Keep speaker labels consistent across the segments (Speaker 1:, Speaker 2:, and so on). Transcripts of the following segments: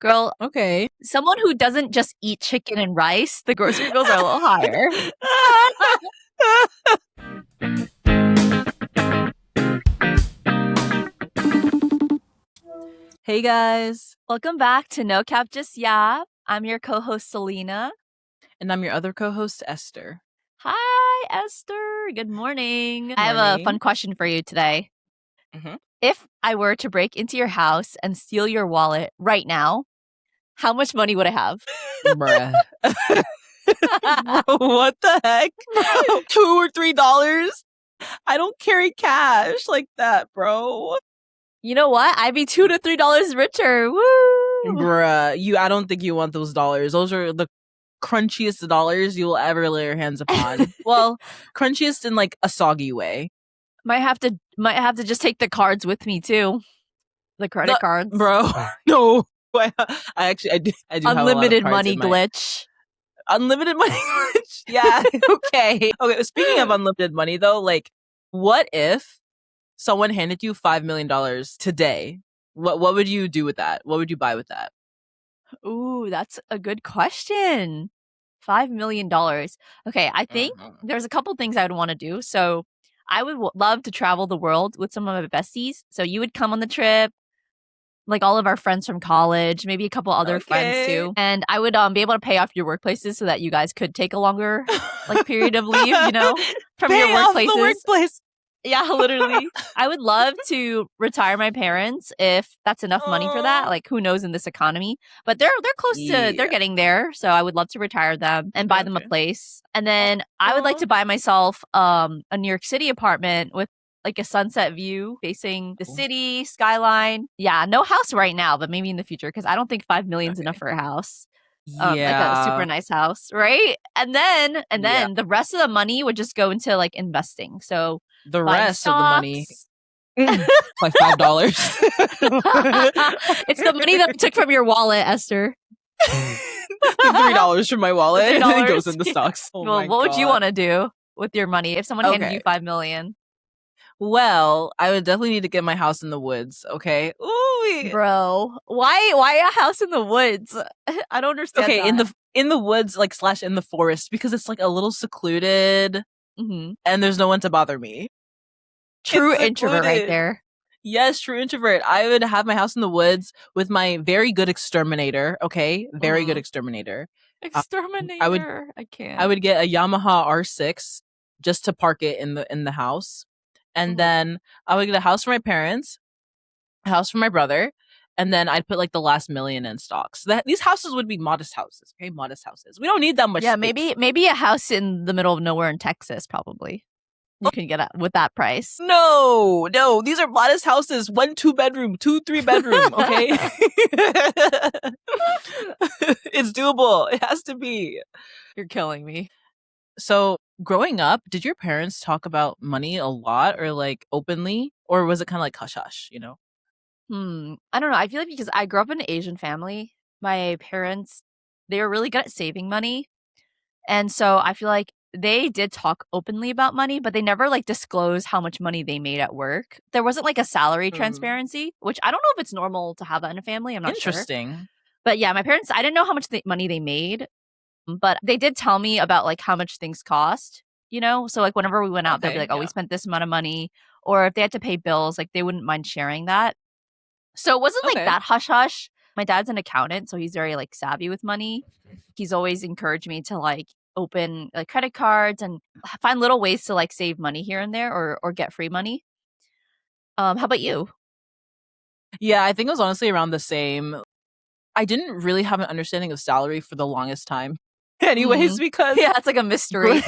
Speaker 1: Girl,
Speaker 2: Okay.
Speaker 1: someone who doesn't just eat chicken and rice, the grocery bills are a little higher.
Speaker 2: Hey guys,
Speaker 1: Welcome back to No Cap Just Yeah. I'm your co-host Selena.
Speaker 2: and I'm your other co-host Esther.
Speaker 1: Hi, Esther. Good morning. I have a fun
Speaker 2: Morning.
Speaker 1: question for you today.
Speaker 2: Mhm.
Speaker 1: If I were to break into your house and steal your wallet right now, how much money would I have?
Speaker 2: Bruh. Bro, what the heck? Bro, $2 or $3? I don't carry cash like that, bro.
Speaker 1: You know what? I'd be $2 to $3 richer. Woo!
Speaker 2: Bruh, I don't think you want those dollars. Those are the crunchiest dollars you will ever lay your hands upon. Well, crunchiest in like a soggy way.
Speaker 1: Might have to just take the cards with me too. The credit cards.
Speaker 2: Bro, no. I do have a lot of
Speaker 1: Unlimited
Speaker 2: cards
Speaker 1: money
Speaker 2: in my
Speaker 1: glitch.
Speaker 2: unlimited money glitch. Yeah. Okay. Speaking of unlimited money though, like what if someone handed you $5 million today? What would you do with that? What would you buy with that?
Speaker 1: Ooh, that's a good question. $5 million. Okay, I think there's a couple things I would want to do. So I would love to travel the world with some of my besties. So you would come on the trip, like all of our friends from college, maybe a couple other friends
Speaker 2: Okay.
Speaker 1: too. And I would be able to pay off your workplaces so that you guys could take a longer like period of leave, from
Speaker 2: Pay
Speaker 1: your
Speaker 2: off
Speaker 1: workplaces.
Speaker 2: the workplace.
Speaker 1: Yeah, literally. I would love to retire my parents if that's enough money for that.
Speaker 2: Aw.
Speaker 1: Like, who knows in this economy? But they're close to they're
Speaker 2: Yeah.
Speaker 1: getting there. So I would love to retire them and buy them a
Speaker 2: Okay.
Speaker 1: place. And then I would like to buy myself a New York City apartment with like a sunset view facing the
Speaker 2: Cool.
Speaker 1: city skyline. Yeah, no house right now, but maybe in the future because I don't think 5 million is
Speaker 2: Okay.
Speaker 1: enough for a house. Like a super
Speaker 2: Yeah.
Speaker 1: nice house, right? And then
Speaker 2: Yeah.
Speaker 1: the rest of the money would just go into like investing. So
Speaker 2: The
Speaker 1: buying
Speaker 2: rest of the money.
Speaker 1: stocks.
Speaker 2: Like $5.
Speaker 1: It's the money that I took from your wallet, Esther.
Speaker 2: The $3 from my wallet and
Speaker 1: $3
Speaker 2: it goes into stocks. Oh
Speaker 1: Well,
Speaker 2: my
Speaker 1: what would you
Speaker 2: God.
Speaker 1: want to do with your money if someone handed you
Speaker 2: Okay.
Speaker 1: 5 million?
Speaker 2: Well, I would definitely need to get my house in the woods, okay? Ooh.
Speaker 1: Bro, why a house in the woods? I don't understand.
Speaker 2: Okay,
Speaker 1: that.
Speaker 2: in the woods, like / in the forest, because it's like a little secluded
Speaker 1: Mhm.
Speaker 2: and there's no one to bother me.
Speaker 1: True
Speaker 2: It's
Speaker 1: introvert right
Speaker 2: secluded.
Speaker 1: there.
Speaker 2: Yes, true introvert. I would have my house in the woods with my very good exterminator, okay? Very good exterminator.
Speaker 1: Exterminator. I can't.
Speaker 2: I would get a Yamaha R6 just to park it in the house. And then I would get a house for my parents, a house for my brother, and then I'd put like the last million in stocks. These houses would be modest houses, okay? Modest houses. We don't need that much
Speaker 1: Yeah,
Speaker 2: space.
Speaker 1: maybe a house in the middle of nowhere in Texas, probably. You can get it with that price.
Speaker 2: No, these are modest houses. 1 2 bedroom, 2 3 bedroom, okay? It's doable. It has to be.
Speaker 1: You're killing me.
Speaker 2: So, growing up, did your parents talk about money a lot or like openly, or was it kind of like hush hush,
Speaker 1: I don't know. I feel like because I grew up in an Asian family, my parents, they were really good at saving money. And so I feel like they did talk openly about money, but they never like disclosed how much money they made at work. There wasn't like a salary transparency, which I don't know if it's normal to have that in a family. I'm not sure.
Speaker 2: Interesting.
Speaker 1: But yeah, my parents, I didn't know how much money they made, but they did tell me about like how much things cost, So like whenever we went out, they'd be
Speaker 2: Okay,
Speaker 1: like, oh, we
Speaker 2: yeah.
Speaker 1: spent this amount of money. Or if they had to pay bills, like they wouldn't mind sharing that. So it wasn't like
Speaker 2: Okay.
Speaker 1: that hush hush. My dad's an accountant, so he's very like savvy with money. He's always encouraged me to like open like credit cards and find little ways to like save money here and there or get free money. How about you?
Speaker 2: Yeah, I think it was honestly around the same. I didn't really have an understanding of salary for the longest time. Anyways, because
Speaker 1: Yeah, it's like a mystery.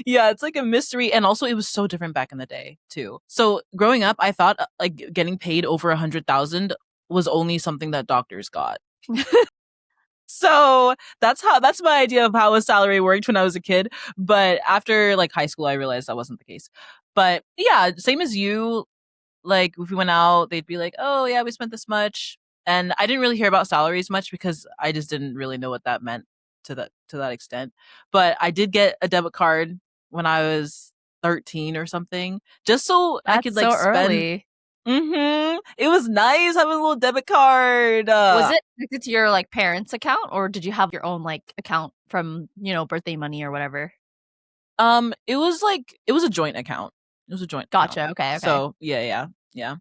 Speaker 2: yeah, it's like a mystery, and also it was so different back in the day too. So growing up, I thought like getting paid over 100,000 was only something that doctors got. So that's my idea of how a salary worked when I was a kid. But after like high school, I realized that wasn't the case. But yeah, same as you. Like if we went out, they'd be like, "Oh yeah, we spent this much," and I didn't really hear about salaries much because I just didn't really know what that meant to that extent. But I did get a debit card when I was 13 or something, just so I
Speaker 1: That's
Speaker 2: could like
Speaker 1: so
Speaker 2: spend.
Speaker 1: early.
Speaker 2: It was nice having a little debit card.
Speaker 1: Was it connected to your, like, parents' account, or did you have your own, like, account from, birthday money or whatever?
Speaker 2: it was a joint account. It was a joint account.
Speaker 1: Gotcha, okay, okay.
Speaker 2: So yeah, yeah, yeah,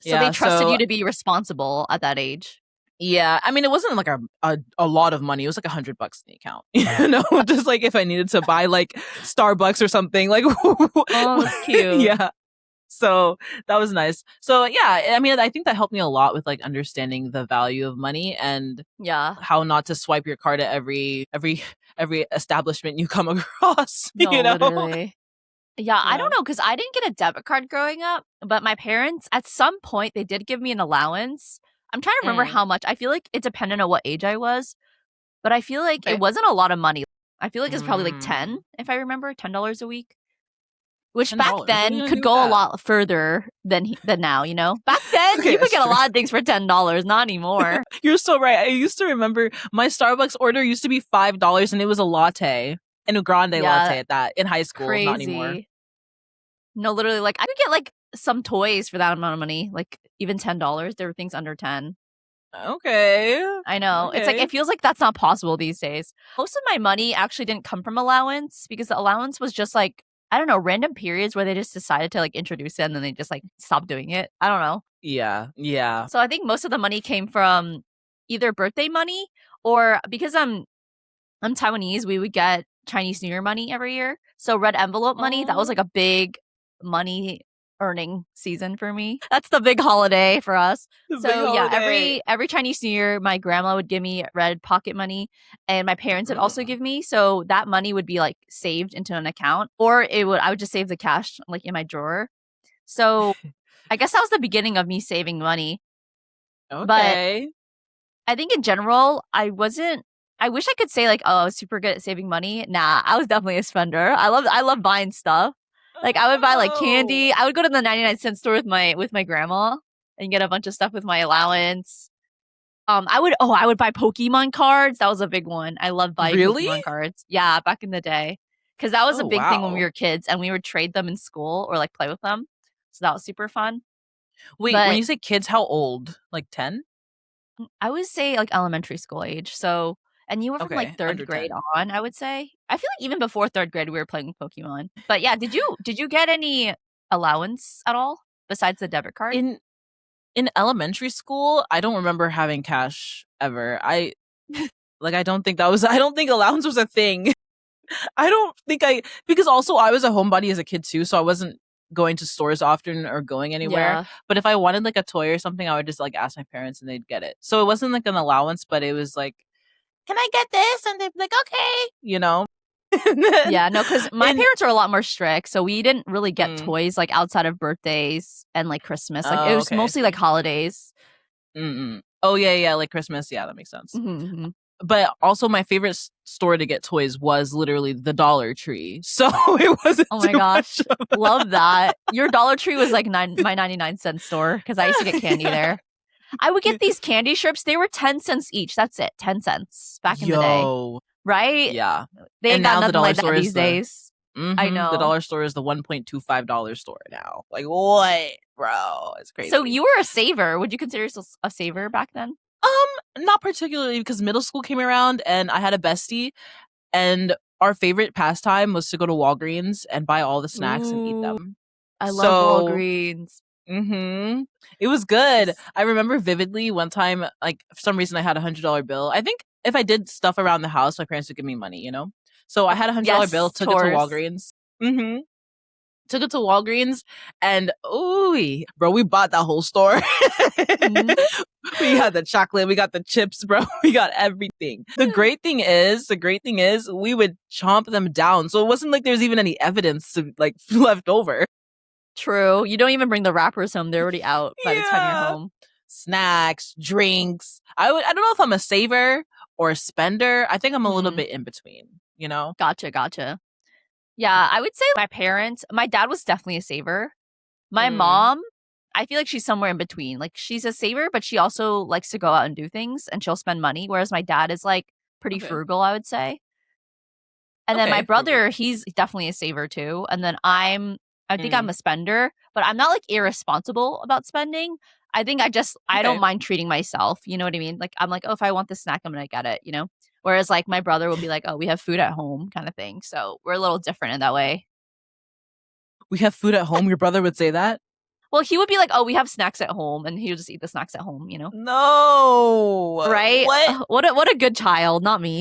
Speaker 1: So they
Speaker 2: yeah.
Speaker 1: trusted you
Speaker 2: So
Speaker 1: to be responsible at that age.
Speaker 2: yeah, I mean, it wasn't like a lot of money. It was like $100 in the account, just like if I needed to buy like Starbucks or something, like
Speaker 1: Oh, that's cute.
Speaker 2: yeah. So that was nice. So yeah, I mean, I think that helped me a lot with like understanding the value of money and
Speaker 1: Yeah.
Speaker 2: how not to swipe your card at every establishment you come across.
Speaker 1: No, literally. Yeah, I don't
Speaker 2: Yeah.
Speaker 1: know, because I didn't get a debit card growing up, but my parents, at some point, they did give me an allowance. I'm trying to remember
Speaker 2: Mm,
Speaker 1: how much. I feel like it depended on what age I was, but I feel like it
Speaker 2: okay.
Speaker 1: wasn't a lot of money. I feel like it's probably like 10,
Speaker 2: Mm,
Speaker 1: if I remember, $10 a week, which back
Speaker 2: $10. What are you
Speaker 1: then
Speaker 2: gonna
Speaker 1: could
Speaker 2: do with
Speaker 1: go a
Speaker 2: that?
Speaker 1: lot further than now, you know? Back then,
Speaker 2: Okay,
Speaker 1: you could
Speaker 2: that's
Speaker 1: get a
Speaker 2: true.
Speaker 1: lot of things for $10, not anymore.
Speaker 2: You're so right. I used to remember my Starbucks order used to be $5 and it was a latte and a grande
Speaker 1: Yeah,
Speaker 2: latte at that in high school. Not anymore.
Speaker 1: crazy. No, literally, like, I could get, like, some toys for that amount of money, like, even $10. There were things under 10.
Speaker 2: Okay.
Speaker 1: I know. It's like
Speaker 2: Okay.
Speaker 1: it feels like that's not possible these days. Most of my money actually didn't come from allowance because the allowance was just like, I don't know, random periods where they just decided to like introduce it and then they just like stopped doing it. I don't know.
Speaker 2: Yeah. Yeah.
Speaker 1: So I think most of the money came from either birthday money or because I'm Taiwanese, we would get Chinese New Year money every year. So red envelope money, that was
Speaker 2: Oh,
Speaker 1: like a big money earning season for me. That's the big holiday for us.
Speaker 2: the big
Speaker 1: So yeah,
Speaker 2: holiday.
Speaker 1: every Chinese New Year, my grandma would give me red pocket money and my parents would also
Speaker 2: Mm.
Speaker 1: give me. So that money would be like saved into an account or I would just save the cash like in my drawer. So I guess that was the beginning of me saving money. But
Speaker 2: Okay.
Speaker 1: I think in general, I wish I could say like, "Oh, I was super good at saving money." Nah, I was definitely a spender. I love buying stuff. Like I would buy like
Speaker 2: Oh,
Speaker 1: candy. I would go to the 99-cent store with my grandma and get a bunch of stuff with my allowance. I would buy Pokemon cards. That was a big one. I loved buying
Speaker 2: really?
Speaker 1: Pokemon cards. Yeah, back in the day. Cuz that was a
Speaker 2: Oh,
Speaker 1: big thing when we
Speaker 2: wow.
Speaker 1: were kids and we would trade them in school or like play with them. So that was super fun.
Speaker 2: Wait, when
Speaker 1: But
Speaker 2: you say kids, how old? Like 10?
Speaker 1: I would say, like, elementary school age, so and you were from, like,
Speaker 2: Okay,
Speaker 1: 3rd
Speaker 2: under
Speaker 1: grade
Speaker 2: 10.
Speaker 1: on, I would say. I feel like even before 3rd grade, we were playing with Pokemon. But, yeah, did you get any allowance at all besides the debit card?
Speaker 2: In in elementary school, I don't remember having cash ever. I don't think that was I don't think allowance was a thing. I don't think I because also I was a homebody as a kid too, so I wasn't going to stores often or going anywhere.
Speaker 1: Yeah.
Speaker 2: But if I wanted like a toy or something, I would just like ask my parents and they'd get it. So it wasn't like an allowance, but it was like, "Can I get this?" And they'd be like, "Okay," and then
Speaker 1: Yeah, no, because my
Speaker 2: and
Speaker 1: parents are a lot more strict, so we didn't really get
Speaker 2: mm,
Speaker 1: toys, like, outside of birthdays and, like, Christmas, like, it
Speaker 2: oh,
Speaker 1: was
Speaker 2: okay.
Speaker 1: mostly, like, holidays.
Speaker 2: Mm-mm. Oh yeah, yeah, like Christmas. Yeah, that makes sense.
Speaker 1: Mhm, mhm.
Speaker 2: But also my favorite store to get toys was literally the Dollar Tree. So it wasn't
Speaker 1: Oh my
Speaker 2: too much
Speaker 1: gosh,
Speaker 2: of
Speaker 1: love that. Your Dollar Tree was, like, my 99-cent store because I used to get candy
Speaker 2: yeah.
Speaker 1: there. I would get these candy strips, they were 10 cents each, that's it, 10 cents back in the day,
Speaker 2: Yo.
Speaker 1: right?
Speaker 2: Yeah.
Speaker 1: They
Speaker 2: And
Speaker 1: ain't got
Speaker 2: now the
Speaker 1: nothing
Speaker 2: dollar
Speaker 1: like that
Speaker 2: store is
Speaker 1: these days. I
Speaker 2: the
Speaker 1: know.
Speaker 2: dollar store is the $1.25 store now. Like what, bro? It's
Speaker 1: So
Speaker 2: crazy.
Speaker 1: you were a saver, would you consider yourself a saver back then?
Speaker 2: Not particularly because middle school came around and I had a bestie and our favorite pastime was to go to Walgreens and buy all the snacks and eat
Speaker 1: Ooh,
Speaker 2: them.
Speaker 1: I love
Speaker 2: So
Speaker 1: Walgreens.
Speaker 2: it was good.
Speaker 1: Yes.
Speaker 2: I remember vividly one time, like for some reason, I had $100 bill. I think if I did stuff around the house, my parents would give me money. So I had $100 bill,
Speaker 1: Yes,
Speaker 2: took it to
Speaker 1: chores.
Speaker 2: Walgreens. Mm-hmm. Took it to Walgreens, and ooh, bro, we bought that whole store.
Speaker 1: Mhm.
Speaker 2: We had the chocolate, we got the chips, bro. We got everything. The great thing is, we would chomp them down. So it wasn't like there's even any evidence to like left over.
Speaker 1: True, you don't even bring the wrappers home, they're already out by the time you're
Speaker 2: Yeah.
Speaker 1: home.
Speaker 2: Snacks, drinks. I don't know if I'm a saver or a spender. I think I'm a little
Speaker 1: Mhm.
Speaker 2: bit in between.
Speaker 1: Gotcha, gotcha. Yeah, I would say my dad was definitely a saver. My
Speaker 2: Mm,
Speaker 1: mom, I feel like she's somewhere in between. Like she's a saver, but she also likes to go out and do things and she'll spend money, whereas my dad is like pretty
Speaker 2: okay.
Speaker 1: frugal, I would say. And then my
Speaker 2: Okay, frugal.
Speaker 1: brother, he's definitely a saver too. And then I'm I think I'm
Speaker 2: Mm,
Speaker 1: a spender, but I'm not like irresponsible about spending. I think I don't
Speaker 2: okay.
Speaker 1: mind treating myself. You know what I mean? Like I'm like, oh, if I want this snack, I'm gonna get it. Whereas like my brother will be like, oh, we have food at home, kind of thing. So we're a little different in that way.
Speaker 2: We have food at home. Your brother would say that?
Speaker 1: Well, he would be like, oh, we have snacks at home, and he would just eat the snacks at home.
Speaker 2: No.
Speaker 1: Right?
Speaker 2: What?
Speaker 1: What a good child, not me.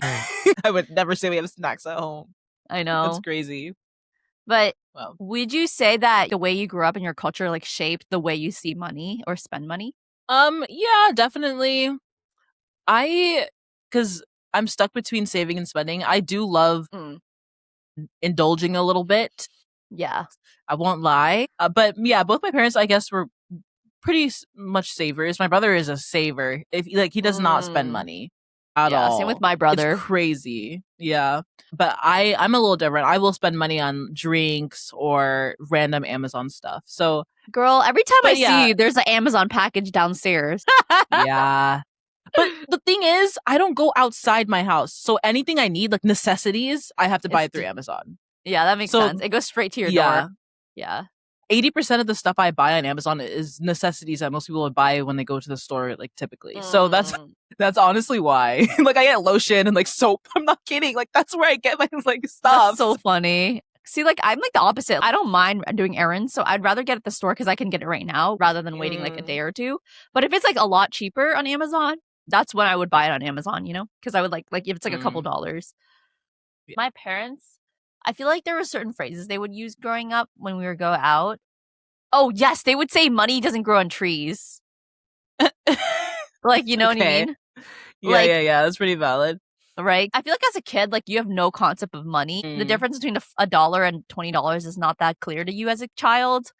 Speaker 2: I would never say we have snacks at home.
Speaker 1: I
Speaker 2: That's
Speaker 1: know.
Speaker 2: crazy.
Speaker 1: But
Speaker 2: Well,
Speaker 1: would you say that the way you grew up in your culture like shaped the way you see money or spend money?
Speaker 2: yeah, definitely. I, because I'm stuck between saving and spending. I do love
Speaker 1: Mm,
Speaker 2: indulging a little bit.
Speaker 1: yeah.
Speaker 2: I won't lie. But yeah, both my parents, I guess, were pretty much savers. My brother is a saver. If like he does not spend
Speaker 1: Mm,
Speaker 2: money at
Speaker 1: yeah, same with
Speaker 2: all.
Speaker 1: my
Speaker 2: It's
Speaker 1: brother.
Speaker 2: crazy. Yeah. But I'm a little different. I will spend money on drinks or random Amazon stuff. So,
Speaker 1: Girl, every time I
Speaker 2: but
Speaker 1: see
Speaker 2: yeah,
Speaker 1: you, there's an Amazon package downstairs.
Speaker 2: yeah. But the thing is, I don't go outside my house. So anything I need, like necessities, I have to buy
Speaker 1: It's
Speaker 2: it through Amazon.
Speaker 1: yeah, that makes
Speaker 2: So
Speaker 1: sense. It goes straight to your door.
Speaker 2: yeah,
Speaker 1: Yeah.
Speaker 2: 80% of the stuff I buy on Amazon is necessities that most people would buy when they go to the store, like typically. So that's
Speaker 1: Mm,
Speaker 2: that's honestly why. Like I get lotion and like soap. I'm not kidding. Like that's where I get my like
Speaker 1: that's
Speaker 2: stuffs.
Speaker 1: so funny. See, like I'm like the opposite. I don't mind doing errands, so I'd rather get at the store because I can get it right now rather than waiting like a
Speaker 2: Mm,
Speaker 1: day or two. But if it's like a lot cheaper on Amazon, that's when I would buy it on Amazon, because I would like if it's like a couple
Speaker 2: mm.
Speaker 1: dollars.
Speaker 2: Yeah.
Speaker 1: My parents, I feel like there were certain phrases they would use growing up when we would go out. Oh, yes, they would say money doesn't grow on trees. Like, you know what I
Speaker 2: Okay.
Speaker 1: mean?
Speaker 2: Yeah,
Speaker 1: Like,
Speaker 2: yeah, yeah. That's pretty valid.
Speaker 1: right? I feel like as a kid, like you have no concept of money. The
Speaker 2: Mm,
Speaker 1: difference between a dollar and $20 is not that clear to you as a child.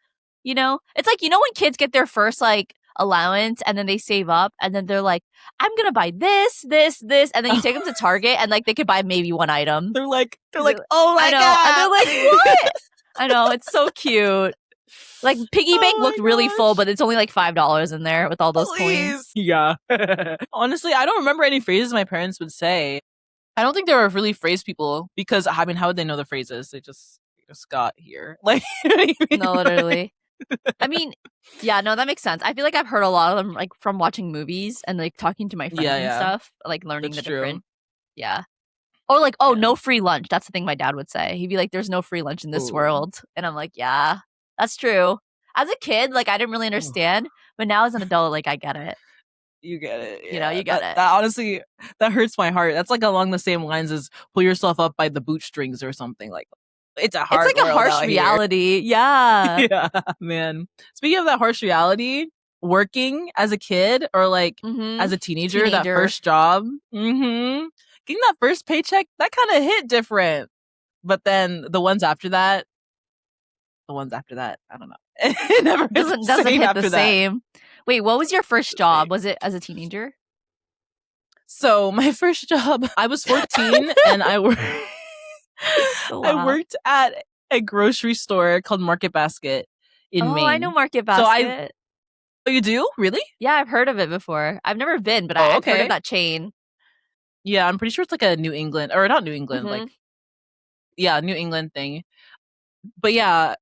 Speaker 1: It's like when kids get their first like allowance and then they save up and then they're like, I'm gonna buy this, this, this, and then you take them to Target and like they could buy maybe one item.
Speaker 2: they're
Speaker 1: 'Cause
Speaker 2: like, oh
Speaker 1: I
Speaker 2: my
Speaker 1: know, and they're like,
Speaker 2: god.
Speaker 1: what? I know, it's so cute. Like piggy bank
Speaker 2: Oh
Speaker 1: looked
Speaker 2: my
Speaker 1: really full,
Speaker 2: gosh.
Speaker 1: but it's only like $5 in there with all those coins.
Speaker 2: Please. Yeah. Honestly, I don't remember any phrases my parents would say. I don't think they were really phrase people because I mean, how would they know the phrases? They just got here. Like, you know what I mean?
Speaker 1: No, literally. I mean, yeah, no, that makes sense. I feel like I've heard a lot of them like from watching movies and like talking to my
Speaker 2: Yeah,
Speaker 1: friends and
Speaker 2: yeah,
Speaker 1: stuff, like learning
Speaker 2: that's
Speaker 1: the
Speaker 2: true.
Speaker 1: different, yeah. Or like, oh,
Speaker 2: Yeah.
Speaker 1: no free lunch. That's the thing my dad would say. He'd be like, there's no free lunch in this
Speaker 2: Ooh.
Speaker 1: world. And I'm like, yeah, that's true. As a kid, like I didn't really
Speaker 2: Ooh.
Speaker 1: understand, but now as an adult, like I get it.
Speaker 2: You get it.
Speaker 1: You
Speaker 2: Yeah.
Speaker 1: get
Speaker 2: That
Speaker 1: it.
Speaker 2: that honestly that hurts my heart. That's like along the same lines as pull yourself up by the bootstrings or something. Like it's a
Speaker 1: It's
Speaker 2: hard
Speaker 1: like a
Speaker 2: world
Speaker 1: harsh
Speaker 2: out here.
Speaker 1: reality. Yeah.
Speaker 2: Yeah, man. Speaking of that harsh reality, working as a kid or like
Speaker 1: Mm-hmm.
Speaker 2: as a teenager, that
Speaker 1: Teenager.
Speaker 2: first job, getting that first paycheck, that kind of hit different. But then the ones after that, I don't know. It never hit the
Speaker 1: Doesn't
Speaker 2: same
Speaker 1: hit the
Speaker 2: after that.
Speaker 1: same. Wait, what was your first
Speaker 2: The same.
Speaker 1: job? Was it as a teenager?
Speaker 2: So my first job, I was 14 and
Speaker 1: Oh
Speaker 2: I
Speaker 1: wow.
Speaker 2: worked at a grocery store called Market Basket in
Speaker 1: Oh, I know
Speaker 2: Maine.
Speaker 1: Market
Speaker 2: So I
Speaker 1: Basket.
Speaker 2: Oh, you do? Really?
Speaker 1: Yeah, I've heard of it before. I've never been, but
Speaker 2: Oh,
Speaker 1: I've heard of
Speaker 2: okay.
Speaker 1: that chain.
Speaker 2: Yeah, I'm pretty sure it's like a New England or not New England,
Speaker 1: Mm-hmm.
Speaker 2: like yeah, New England thing. But yeah,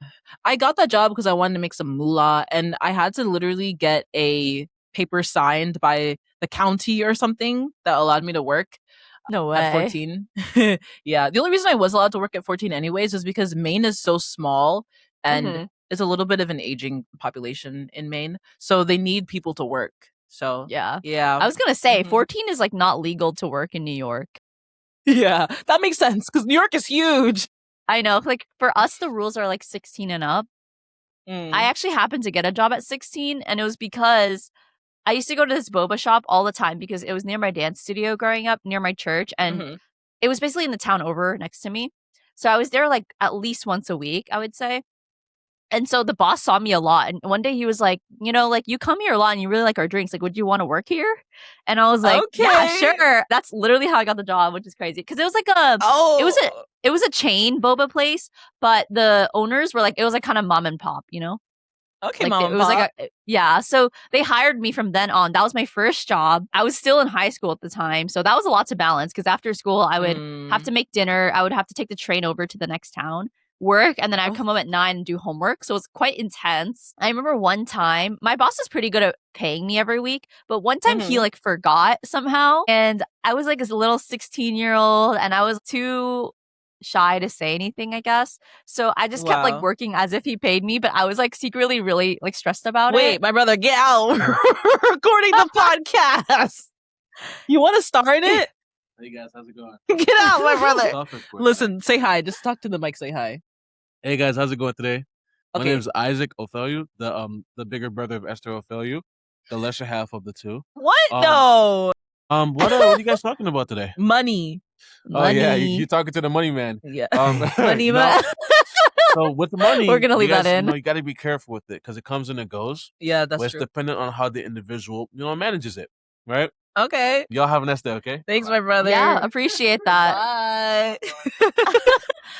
Speaker 2: I got that job because I wanted to make some moolah and I had to literally get a paper signed by the county or something that allowed me to work
Speaker 1: No
Speaker 2: at
Speaker 1: way.
Speaker 2: 14. Yeah, the only reason I was allowed to work at 14 anyways is because Maine is so small and
Speaker 1: Mm-hmm.
Speaker 2: it's a little bit of an aging population in Maine. So they need people to work. So,
Speaker 1: Yeah.
Speaker 2: yeah.
Speaker 1: I was gonna say
Speaker 2: Mhm.
Speaker 1: 14 is like not legal to work in New York.
Speaker 2: Yeah, that makes sense because New York is huge.
Speaker 1: I know, like for us the rules are like 16 and up. I
Speaker 2: Mm,
Speaker 1: actually happened to get a job at 16 and it was because I used to go to this boba shop all the time because it was near my dance studio growing up, near my church, and
Speaker 2: mhm.
Speaker 1: it was basically in the town over next to me. So I was there like at least once a week, I would say. And so the boss saw me a lot. And one day he was like, like, you come here a lot and you really like our drinks. Like, would you want to work here? And I was like, yeah,
Speaker 2: Okay.
Speaker 1: sure. That's literally how I got the job, which is crazy. Cause it was like it was a,
Speaker 2: Oh,
Speaker 1: it was a chain boba place, but the owners were like, it was like kind of mom and pop,
Speaker 2: okay,
Speaker 1: like
Speaker 2: mom
Speaker 1: it
Speaker 2: and
Speaker 1: was like
Speaker 2: pop.
Speaker 1: yeah. So they hired me from then on. That was my first job. I was still in high school at the time. So that was a lot to balance because after school, I would have
Speaker 2: Mm,
Speaker 1: to make dinner. I would have to take the train over to the next town. work, and then I'd
Speaker 2: Oh.
Speaker 1: come home at 9 and do homework. So it was quite intense. I remember one time, my boss was pretty good at paying me every week, but one time he like forgot somehow. And I was like this little 16-year-old and I was too shy to say anything, I guess. So I just kept like
Speaker 2: Wow.
Speaker 1: working as if he paid me, but I was like secretly really like stressed about it.
Speaker 2: Wait, my brother, get out. We're recording the podcast. You want to start it?
Speaker 3: Hey guys, how's it going?
Speaker 2: Get out, my brother.
Speaker 3: Stop it, quick.
Speaker 2: Listen, say hi. Just talk to the mic. Say hi.
Speaker 3: Hey guys, how's it going today? My
Speaker 2: Okay.
Speaker 3: name's Isaac Othelu, the bigger brother of Esther Othelu, the lesser half of the two.
Speaker 2: What? No.
Speaker 3: What are you guys talking about today?
Speaker 2: Money.
Speaker 3: Oh yeah, you're talking to the money man.
Speaker 2: Yeah.
Speaker 1: Money
Speaker 3: no.
Speaker 1: man.
Speaker 3: So with the money,
Speaker 1: We're gonna leave that in.
Speaker 3: You got to be careful with it because it comes and it goes.
Speaker 2: Yeah, that's
Speaker 3: It's
Speaker 2: true.
Speaker 3: dependent on how the individual manages it, right?
Speaker 2: Okay.
Speaker 3: Y'all have a nice day, okay?
Speaker 2: Thanks, my brother.
Speaker 1: Yeah, appreciate that.
Speaker 2: Bye.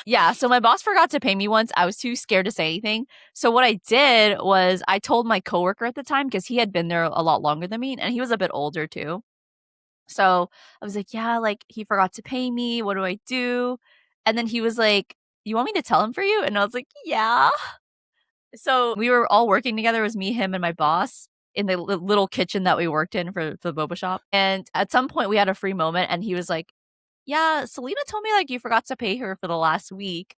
Speaker 1: Yeah, so my boss forgot to pay me once. I was too scared to say anything. So what I did was I told my coworker at the time because he had been there a lot longer than me and he was a bit older too. So I was like, yeah, like he forgot to pay me. What do I do? And then he was like, you want me to tell him for you? And I was like, yeah. So we were all working together. It was me, him, and my boss in the little kitchen that we worked in for the boba shop. And at some point we had a free moment and he was like, yeah, Selena told me like you forgot to pay her for the last week.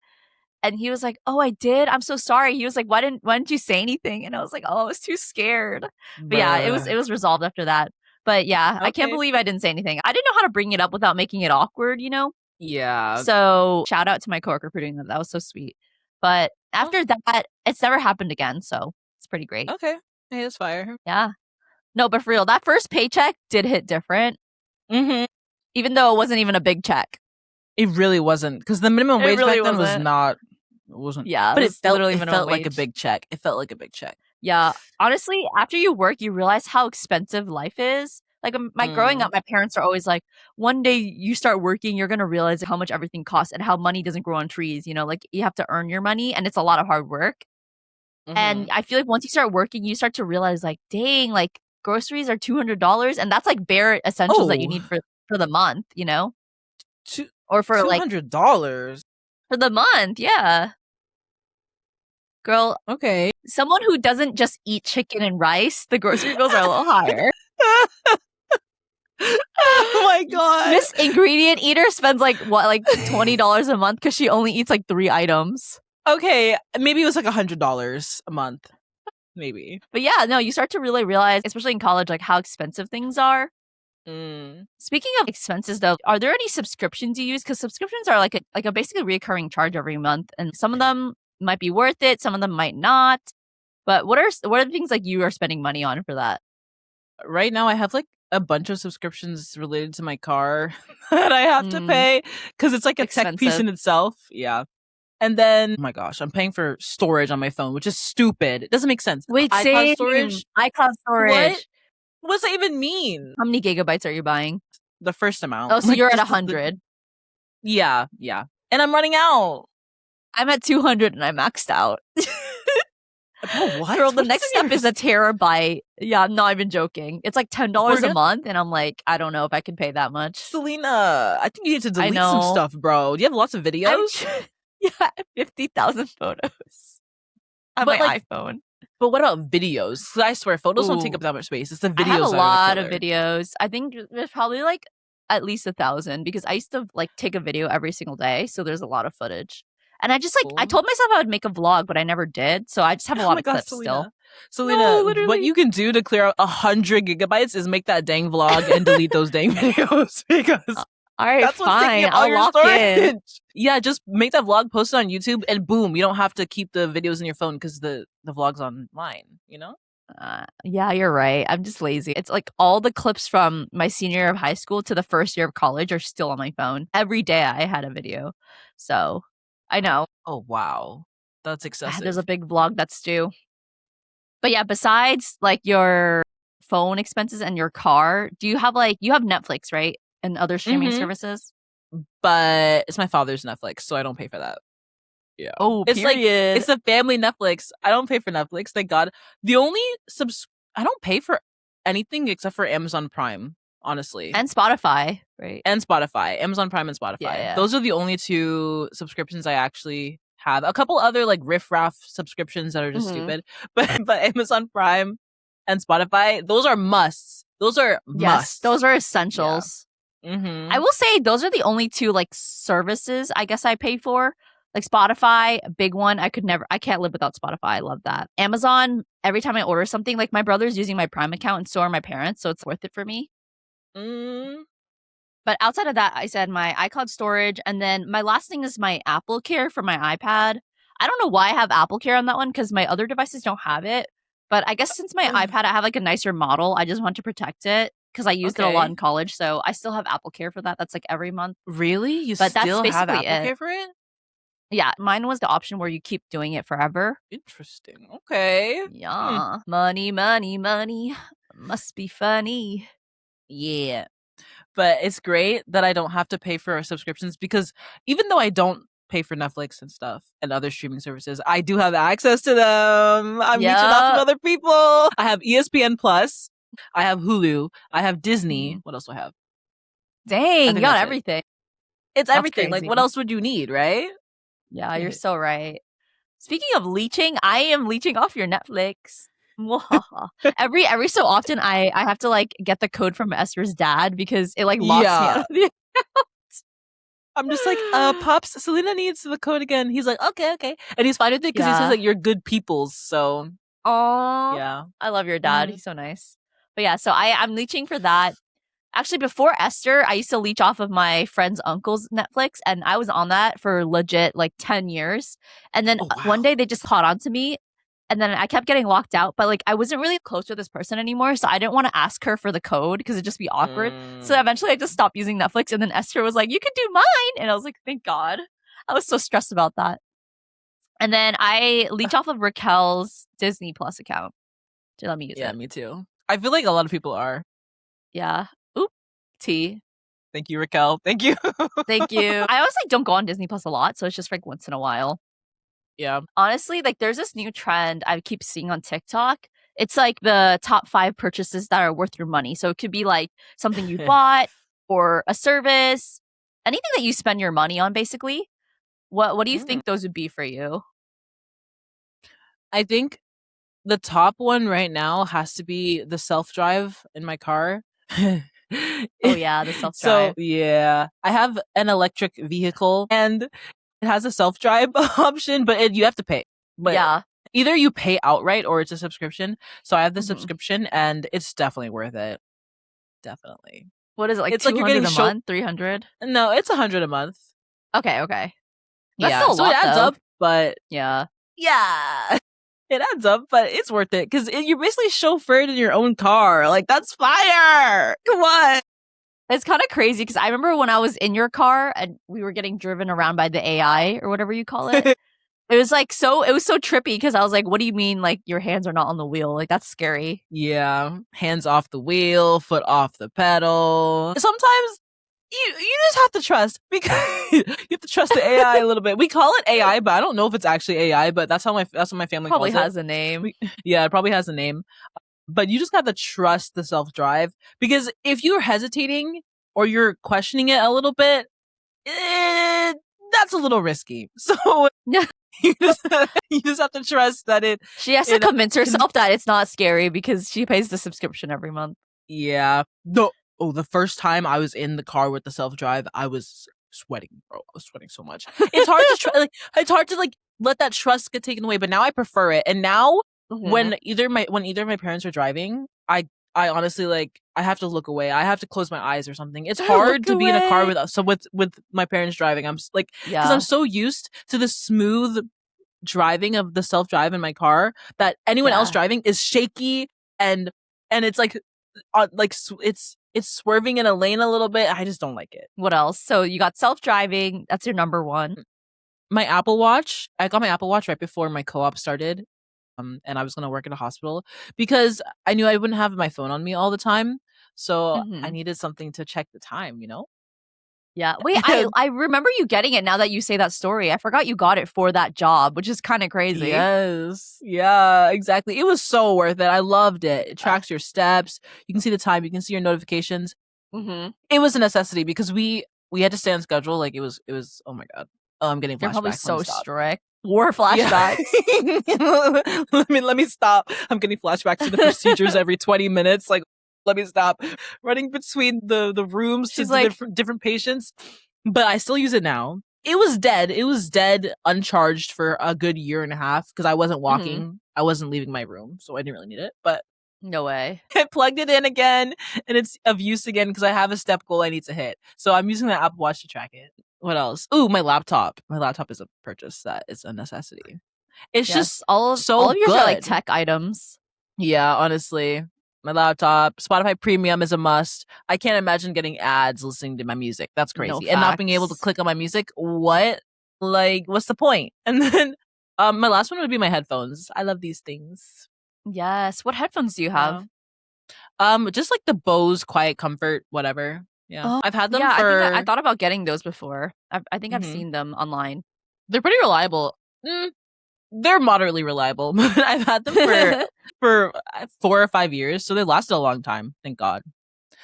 Speaker 1: And he was like, oh, I did. I'm so sorry. He was like, why didn't you say anything? And I was like, oh, I was too scared. But yeah, it was resolved after that. But yeah, I can't
Speaker 2: Okay.
Speaker 1: believe I didn't say anything. I didn't know how to bring it up without making it awkward, you know?
Speaker 2: Yeah.
Speaker 1: So shout out to my coworker for doing that. That was so sweet. But after that, it's never happened again. So it's pretty great.
Speaker 2: Okay. Hey, that's fire.
Speaker 1: Yeah. No, but for real, that first paycheck did hit different.
Speaker 2: Mm-hmm.
Speaker 1: Even though it wasn't even a big check.
Speaker 2: It really wasn't, because the minimum
Speaker 1: It
Speaker 2: wage
Speaker 1: really
Speaker 2: back then was
Speaker 1: wasn't.
Speaker 2: not. It wasn't.
Speaker 1: Yeah,
Speaker 2: but
Speaker 1: it
Speaker 2: it
Speaker 1: was
Speaker 2: felt
Speaker 1: literally
Speaker 2: it
Speaker 1: minimum
Speaker 2: felt like a
Speaker 1: wage.
Speaker 2: big check. It felt like a big check.
Speaker 1: Yeah. Honestly, after you work, you realize how expensive life is. Like growing up, my parents are always like, one day you start working, you're going to realize how much everything costs and how money doesn't grow on trees. You know, like you have to earn your money and it's a lot of hard work. And I feel like once you start working, you start to realize like, dang, like groceries are $200 and that's like bare essentials that you need for the month, you know? Or for like
Speaker 2: $200
Speaker 1: for the month, yeah. Girl,
Speaker 2: okay.
Speaker 1: someone who doesn't just eat chicken and rice, the grocery bills are a little higher.
Speaker 2: Oh my god.
Speaker 1: Miss Ingredient Eater spends like $20 a month because she only eats like 3 items.
Speaker 2: Okay, maybe it was like $100 a month. Maybe.
Speaker 1: But yeah, no, you start to really realize, especially in college, like how expensive things are. Speaking of expenses though, are there any subscriptions you use? Because subscriptions are like a basically recurring charge every month, and some of them might be worth it, some of them might not. But what are the things like you are spending money on for that?
Speaker 2: Right now I have like a bunch of subscriptions related to my car that I have to pay because it's like a tech piece in itself. Yeah. And then, oh my gosh, I'm paying for storage on my phone, which is stupid. It doesn't make sense.
Speaker 1: Wait,
Speaker 2: iCloud storage?
Speaker 1: iCloud storage.
Speaker 2: What does that even mean?
Speaker 1: How many gigabytes are you buying?
Speaker 2: The first amount.
Speaker 1: Oh, so you're at 100.
Speaker 2: Yeah. And I'm running out.
Speaker 1: I'm at 200 and I maxed out.
Speaker 2: Oh, what?
Speaker 1: Girl, the next step is a terabyte. Yeah, I'm not even joking. It's like $10 a month, and I'm like, I don't know if I can pay that much.
Speaker 2: Selena, I think you need to delete some stuff, bro. Do you have lots of videos?
Speaker 1: Yeah, 50,000 photos on my iPhone.
Speaker 2: But what about videos? I swear, photos don't take up that much space. It's the videos.
Speaker 1: I have a lot of videos. I think there's probably like at least 1,000 because I used to like take a video every single day. So there's a lot of footage. And I just like, I told myself I would make a vlog, but I never did. So I just have a lot of clips still.
Speaker 2: Selena, what you can do to clear out 100 gigabytes is make that dang vlog and delete those dang videos because
Speaker 1: all right,
Speaker 2: that's what's taking
Speaker 1: fine.
Speaker 2: up all
Speaker 1: I'll
Speaker 2: your
Speaker 1: lock
Speaker 2: storage.
Speaker 1: in.
Speaker 2: Yeah, just make that vlog, post it on YouTube, and boom, you don't have to keep the videos in your phone because the vlog's online, you know?
Speaker 1: Yeah, you're right. I'm just lazy. It's like all the clips from my senior year of high school to the first year of college are still on my phone. Every day I had a video. So I know.
Speaker 2: Oh, wow. That's excessive.
Speaker 1: There's a big vlog that's due. But yeah, besides like your phone expenses and your car, do you have you have Netflix, right? And other streaming services?
Speaker 2: But it's my father's Netflix, so I don't pay for that. Yeah.
Speaker 1: Oh,
Speaker 2: it's
Speaker 1: period.
Speaker 2: It's a family Netflix. I don't pay for Netflix, thank God. The only I don't pay for anything except for Amazon Prime, honestly.
Speaker 1: And Spotify, right?
Speaker 2: And Spotify. Amazon Prime and Spotify.
Speaker 1: Yeah.
Speaker 2: Those are the only 2 subscriptions I actually have. A couple other like riff-raff subscriptions that are just
Speaker 1: Mhm.
Speaker 2: stupid. But Amazon Prime and Spotify, those are musts. Those are
Speaker 1: Yes,
Speaker 2: musts.
Speaker 1: those are
Speaker 2: Yeah.
Speaker 1: essentials.
Speaker 2: Mm-hmm.
Speaker 1: I will say those are the only two like services I guess I pay for. Like Spotify, a big one. I can't live without Spotify. I love that. Amazon, every time I order something, like my brother's using my Prime account and so are my parents, so it's worth it for me.
Speaker 2: Mm.
Speaker 1: But outside of that, I said my iCloud storage, and then my last thing is my Apple Care for my iPad. I don't know why I have Apple Care on that one because my other devices don't have it. But I guess since my iPad, I have like a nicer model. I just want to protect it because I used it a lot
Speaker 2: Okay.
Speaker 1: in college. So I still have Apple Care for that. That's like every month.
Speaker 2: Really? You
Speaker 1: But that's
Speaker 2: still have
Speaker 1: basically
Speaker 2: Apple
Speaker 1: it.
Speaker 2: Care for it?
Speaker 1: Yeah, mine was the option where you keep doing it forever.
Speaker 2: Interesting. Okay.
Speaker 1: Yeah. Money, money, money. Must be funny.
Speaker 2: Yeah. But it's great that I don't have to pay for subscriptions because even though I don't pay for Netflix and stuff and other streaming services, I do have access to them. I'm leeching off from
Speaker 1: Yep.
Speaker 2: other people. I have ESPN Plus. I have Hulu. I have Disney.
Speaker 1: Mhm.
Speaker 2: What else do I have? I
Speaker 1: Dang, you
Speaker 2: think
Speaker 1: got
Speaker 2: that's it.
Speaker 1: everything.
Speaker 2: It's
Speaker 1: That's
Speaker 2: everything. Like, what
Speaker 1: crazy.
Speaker 2: else would you need, right?
Speaker 1: Yeah, you're so right. Speaking of leeching, I am leeching off your Netflix. Mwahaha. every so often I have to like get the code from Esther's dad because it like locks me out
Speaker 2: Yeah.
Speaker 1: of the
Speaker 2: I'm just like, Pops, Selena needs the code again. He's like, okay. And he's fine with it because he says
Speaker 1: Yeah.
Speaker 2: like you're good peoples. So
Speaker 1: Aw.
Speaker 2: yeah.
Speaker 1: I love your dad.
Speaker 2: Mhm.
Speaker 1: He's so nice. But yeah, so I'm leeching for that. Actually, before Esther, I used to leech off of my friend's uncle's Netflix, and I was on that for legit like 10 years. And then
Speaker 2: Oh
Speaker 1: one
Speaker 2: wow.
Speaker 1: day they just caught on to me, and then I kept getting locked out. But like, I wasn't really close with this person anymore, so I didn't want to ask her for the code because it'd just be awkward. So eventually, I just stopped using Netflix, and then Esther was like, "You can do mine," and I was like, "Thank God." I was so stressed about that. And then I leech off of Raquel's Disney Plus account to let me use
Speaker 2: Yeah,
Speaker 1: it.
Speaker 2: me too. I feel like a lot of people are.
Speaker 1: Yeah. Oop. T.
Speaker 2: Thank you, Raquel. Thank you.
Speaker 1: Thank you. I always like don't go on Disney Plus a lot, so it's just like once in a while.
Speaker 2: Yeah.
Speaker 1: Honestly, like there's this new trend I keep seeing on TikTok. It's like the top 5 purchases that are worth your money. So it could be like something you bought or a service, anything that you spend your money on basically. What do you think those would be for you?
Speaker 2: I think the top one right now has to be the self-drive in my car.
Speaker 1: Oh yeah, the self-drive.
Speaker 2: So, yeah, I have an electric vehicle and it has a self-drive option, but you have to pay. But
Speaker 1: Yeah.
Speaker 2: either you pay outright or it's a subscription. So I have the
Speaker 1: Mhm.
Speaker 2: subscription and it's definitely worth it. Definitely.
Speaker 1: What is it, like
Speaker 2: It's like you're
Speaker 1: 200
Speaker 2: getting
Speaker 1: a month, 300?
Speaker 2: No, it's 100 a month.
Speaker 1: Okay. That's
Speaker 2: Yeah,
Speaker 1: still a
Speaker 2: so it
Speaker 1: lot
Speaker 2: adds
Speaker 1: though.
Speaker 2: up, but
Speaker 1: Yeah.
Speaker 2: yeah, it adds up, but it's worth it because you're basically chauffeured in your own car. Like, that's fire. Come on.
Speaker 1: It's kind of crazy because I remember when I was in your car and we were getting driven around by the AI or whatever you call it. It was so trippy because I was like, what do you mean like your hands are not on the wheel? Like that's scary.
Speaker 2: Yeah, hands off the wheel, foot off the pedal. Sometimes you just have to trust because you have to trust the AI a little bit. We call it AI, but I don't know if it's actually AI. But that's what my family
Speaker 1: Probably
Speaker 2: calls it.
Speaker 1: has a name.
Speaker 2: Yeah, it probably has a name. But you just have to trust the self drive because if you're hesitating or you're questioning it a little bit, that's a little risky. So
Speaker 1: Yeah.
Speaker 2: you just you just have to trust that
Speaker 1: She has to convince herself that it's not scary because she pays the subscription every month.
Speaker 2: Yeah. The first time I was in the car with the self drive, I was sweating, bro. I was sweating so much. It's hard to it's hard to like let that trust get taken away. But now I prefer it. And now when either of my parents are driving, I honestly like I have to look away. I have to close my eyes or something. It's hard to be in a car with my parents driving. I'm like because I'm so used to the smooth driving of the self drive in my car that anyone else driving is shaky and it's like it's swerving in a lane a little bit. I just don't like it.
Speaker 1: What else? So you got self-driving. That's your number one.
Speaker 2: My Apple Watch. I got my Apple Watch right before my co-op started. And I was gonna work at a hospital because I knew I wouldn't have my phone on me all the time. So I needed something to check the time, you know?
Speaker 1: Yeah. Wait, I remember you getting it now that you say that story. I forgot you got it for that job, which is kind of crazy.
Speaker 2: Yes. Yeah, exactly. It was so worth it. I loved it. It tracks your steps. You can see the time. You can see your notifications. It was a necessity because we had to stay on schedule. Like it was oh my God. Oh, I'm getting
Speaker 1: They're probably
Speaker 2: flashbacks. Let me
Speaker 1: so
Speaker 2: stop.
Speaker 1: strict. War
Speaker 2: Yeah.
Speaker 1: flashbacks.
Speaker 2: Let me stop. I'm getting flashbacks to the procedures every 20 minutes. Like, let me stop. Running between the rooms to
Speaker 1: She's like,
Speaker 2: different patients. But I still use it now. It was dead. It was dead, uncharged for a good year and a half because I wasn't walking. I wasn't leaving my room, so I didn't really need it. But
Speaker 1: no way.
Speaker 2: I plugged it in again, and it's of use again because I have a step goal I need to hit. So I'm using the Apple Watch to track it. What else? Ooh, my laptop. My laptop is a purchase that is a necessity. It's
Speaker 1: Yes,
Speaker 2: just
Speaker 1: all
Speaker 2: so
Speaker 1: of yours are like
Speaker 2: good.
Speaker 1: tech items.
Speaker 2: Yeah, honestly. My laptop, Spotify Premium is a must. I can't imagine getting ads listening to my music. That's
Speaker 1: No
Speaker 2: crazy. And not being able to
Speaker 1: facts.
Speaker 2: click on my music. What? Like, what's the point? And then my last one would be my headphones. I love these things.
Speaker 1: Yes. What headphones do you
Speaker 2: Yeah.
Speaker 1: have?
Speaker 2: Just like the Bose Quiet Comfort, whatever. Yeah.
Speaker 1: Oh,
Speaker 2: I've had them
Speaker 1: yeah. I
Speaker 2: for
Speaker 1: thought about getting those before. I think I've
Speaker 2: Mhm.
Speaker 1: seen them online.
Speaker 2: They're pretty reliable. They're moderately reliable, but I've had them for 4 or 5 years, so they lasted a long time. Thank God.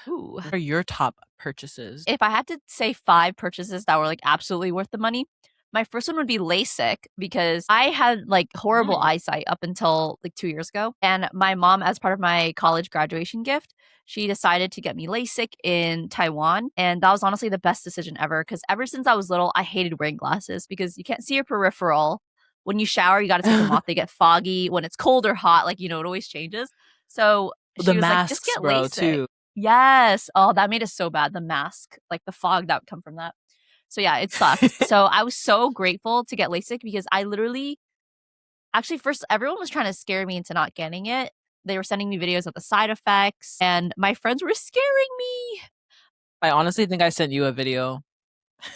Speaker 1: Ooh.
Speaker 2: What are your top purchases?
Speaker 1: If I had to say 5 purchases that were like absolutely worth the money, my first one would be LASIK because I had like horrible eyesight up until like 2 years ago. And my mom, as part of my college graduation gift, she decided to get me LASIK in Taiwan. And that was honestly the best decision ever because ever since I was little, I hated wearing glasses because you can't see your peripheral. When you shower, you got to take them off. They get foggy. When it's cold or hot, like, it always changes. So
Speaker 2: The
Speaker 1: she was like, just
Speaker 2: masks,
Speaker 1: get
Speaker 2: bro,
Speaker 1: LASIK.
Speaker 2: too.
Speaker 1: Yes. Oh, that made it so bad. The mask, like the fog that would come from that. So yeah, it sucked. So I was so grateful to get LASIK because I literally actually first everyone was trying to scare me into not getting it. They were sending me videos of the side effects and my friends were scaring me.
Speaker 2: I honestly think I sent you a video.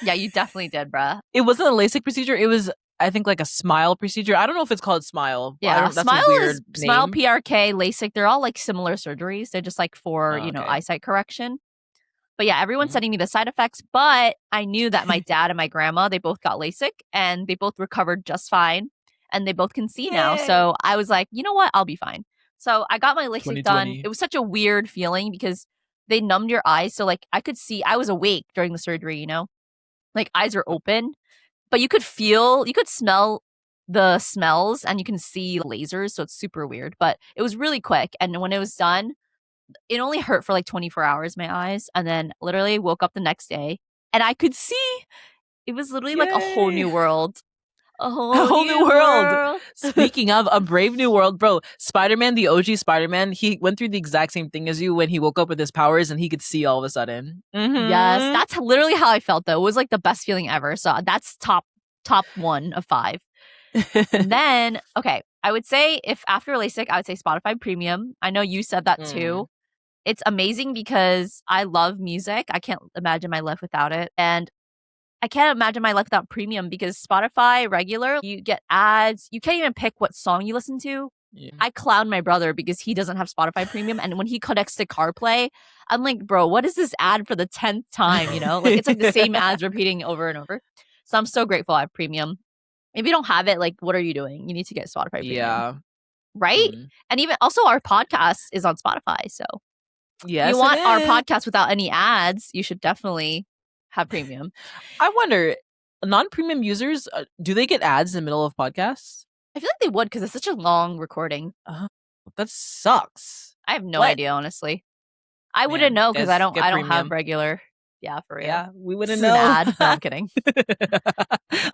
Speaker 1: Yeah, you definitely did, bruh.
Speaker 2: It wasn't a LASIK procedure. It was, I think, like a smile procedure. I don't know if it's called smile. I
Speaker 1: Yeah,
Speaker 2: don't. That's a weird
Speaker 1: Smile,
Speaker 2: name.
Speaker 1: PRK, LASIK. They're all like similar surgeries. They're just like for,
Speaker 2: Oh, okay.
Speaker 1: eyesight correction. But yeah, everyone's
Speaker 2: Mhm.
Speaker 1: sending me the side effects. But I knew that my dad and my grandma, they both got LASIK and they both recovered just fine. And they both can see now.
Speaker 2: Yay!
Speaker 1: So I was like, you know what? I'll be fine. So I got my LASIK done.
Speaker 2: 2020.
Speaker 1: It was such a weird feeling because they numbed your eyes. So like I could see, I was awake during the surgery, like eyes are open, but you could smell the smells and you can see lasers. So it's super weird, but it was really quick. And when it was done, it only hurt for like 24 hours, my eyes. And then literally woke up the next day and I could see. It was literally like a whole
Speaker 2: Yay!
Speaker 1: new world. A
Speaker 2: A
Speaker 1: whole
Speaker 2: whole new
Speaker 1: new
Speaker 2: world.
Speaker 1: world.
Speaker 2: Speaking of a brave new world, bro, Spider-Man, the OG Spider-Man, he went through the exact same thing as you when he woke up with his powers and he could see all of a sudden.
Speaker 1: Yes,
Speaker 2: Mm-hmm.
Speaker 1: that's literally how I felt though. It was like the best feeling ever. So that's top 1 of 5. And then, okay, I would say if after LASIK, I would say Spotify Premium. I know you said that too. It's amazing because I love music. I can't imagine my life without it. And I can't imagine my life without premium because Spotify regular, you get ads. You can't even pick what song you listen to.
Speaker 2: Yeah.
Speaker 1: I clown my brother because he doesn't have Spotify premium. And when he connects to CarPlay, I'm like, bro, what is this ad for the 10th time? Like it's like the same ads repeating over and over. So I'm so grateful I have premium. If you don't have it, like, what are you doing? You need to get Spotify premium.
Speaker 2: Yeah.
Speaker 1: Right? And even also our podcast is on Spotify. So if you
Speaker 2: Yes, it
Speaker 1: want our
Speaker 2: is.
Speaker 1: podcast without any ads, you should definitely have premium.
Speaker 2: I wonder, non-premium users, do they get ads in the middle of podcasts?
Speaker 1: I feel like they would because it's such a long recording.
Speaker 2: That sucks.
Speaker 1: I have no
Speaker 2: What?
Speaker 1: idea, honestly. I
Speaker 2: Man,
Speaker 1: wouldn't know because
Speaker 2: guys,
Speaker 1: I
Speaker 2: get
Speaker 1: don't have
Speaker 2: premium.
Speaker 1: regular. Yeah, for real.
Speaker 2: Yeah, we
Speaker 1: This
Speaker 2: wouldn't
Speaker 1: is an
Speaker 2: know.
Speaker 1: ad. No, I'm kidding.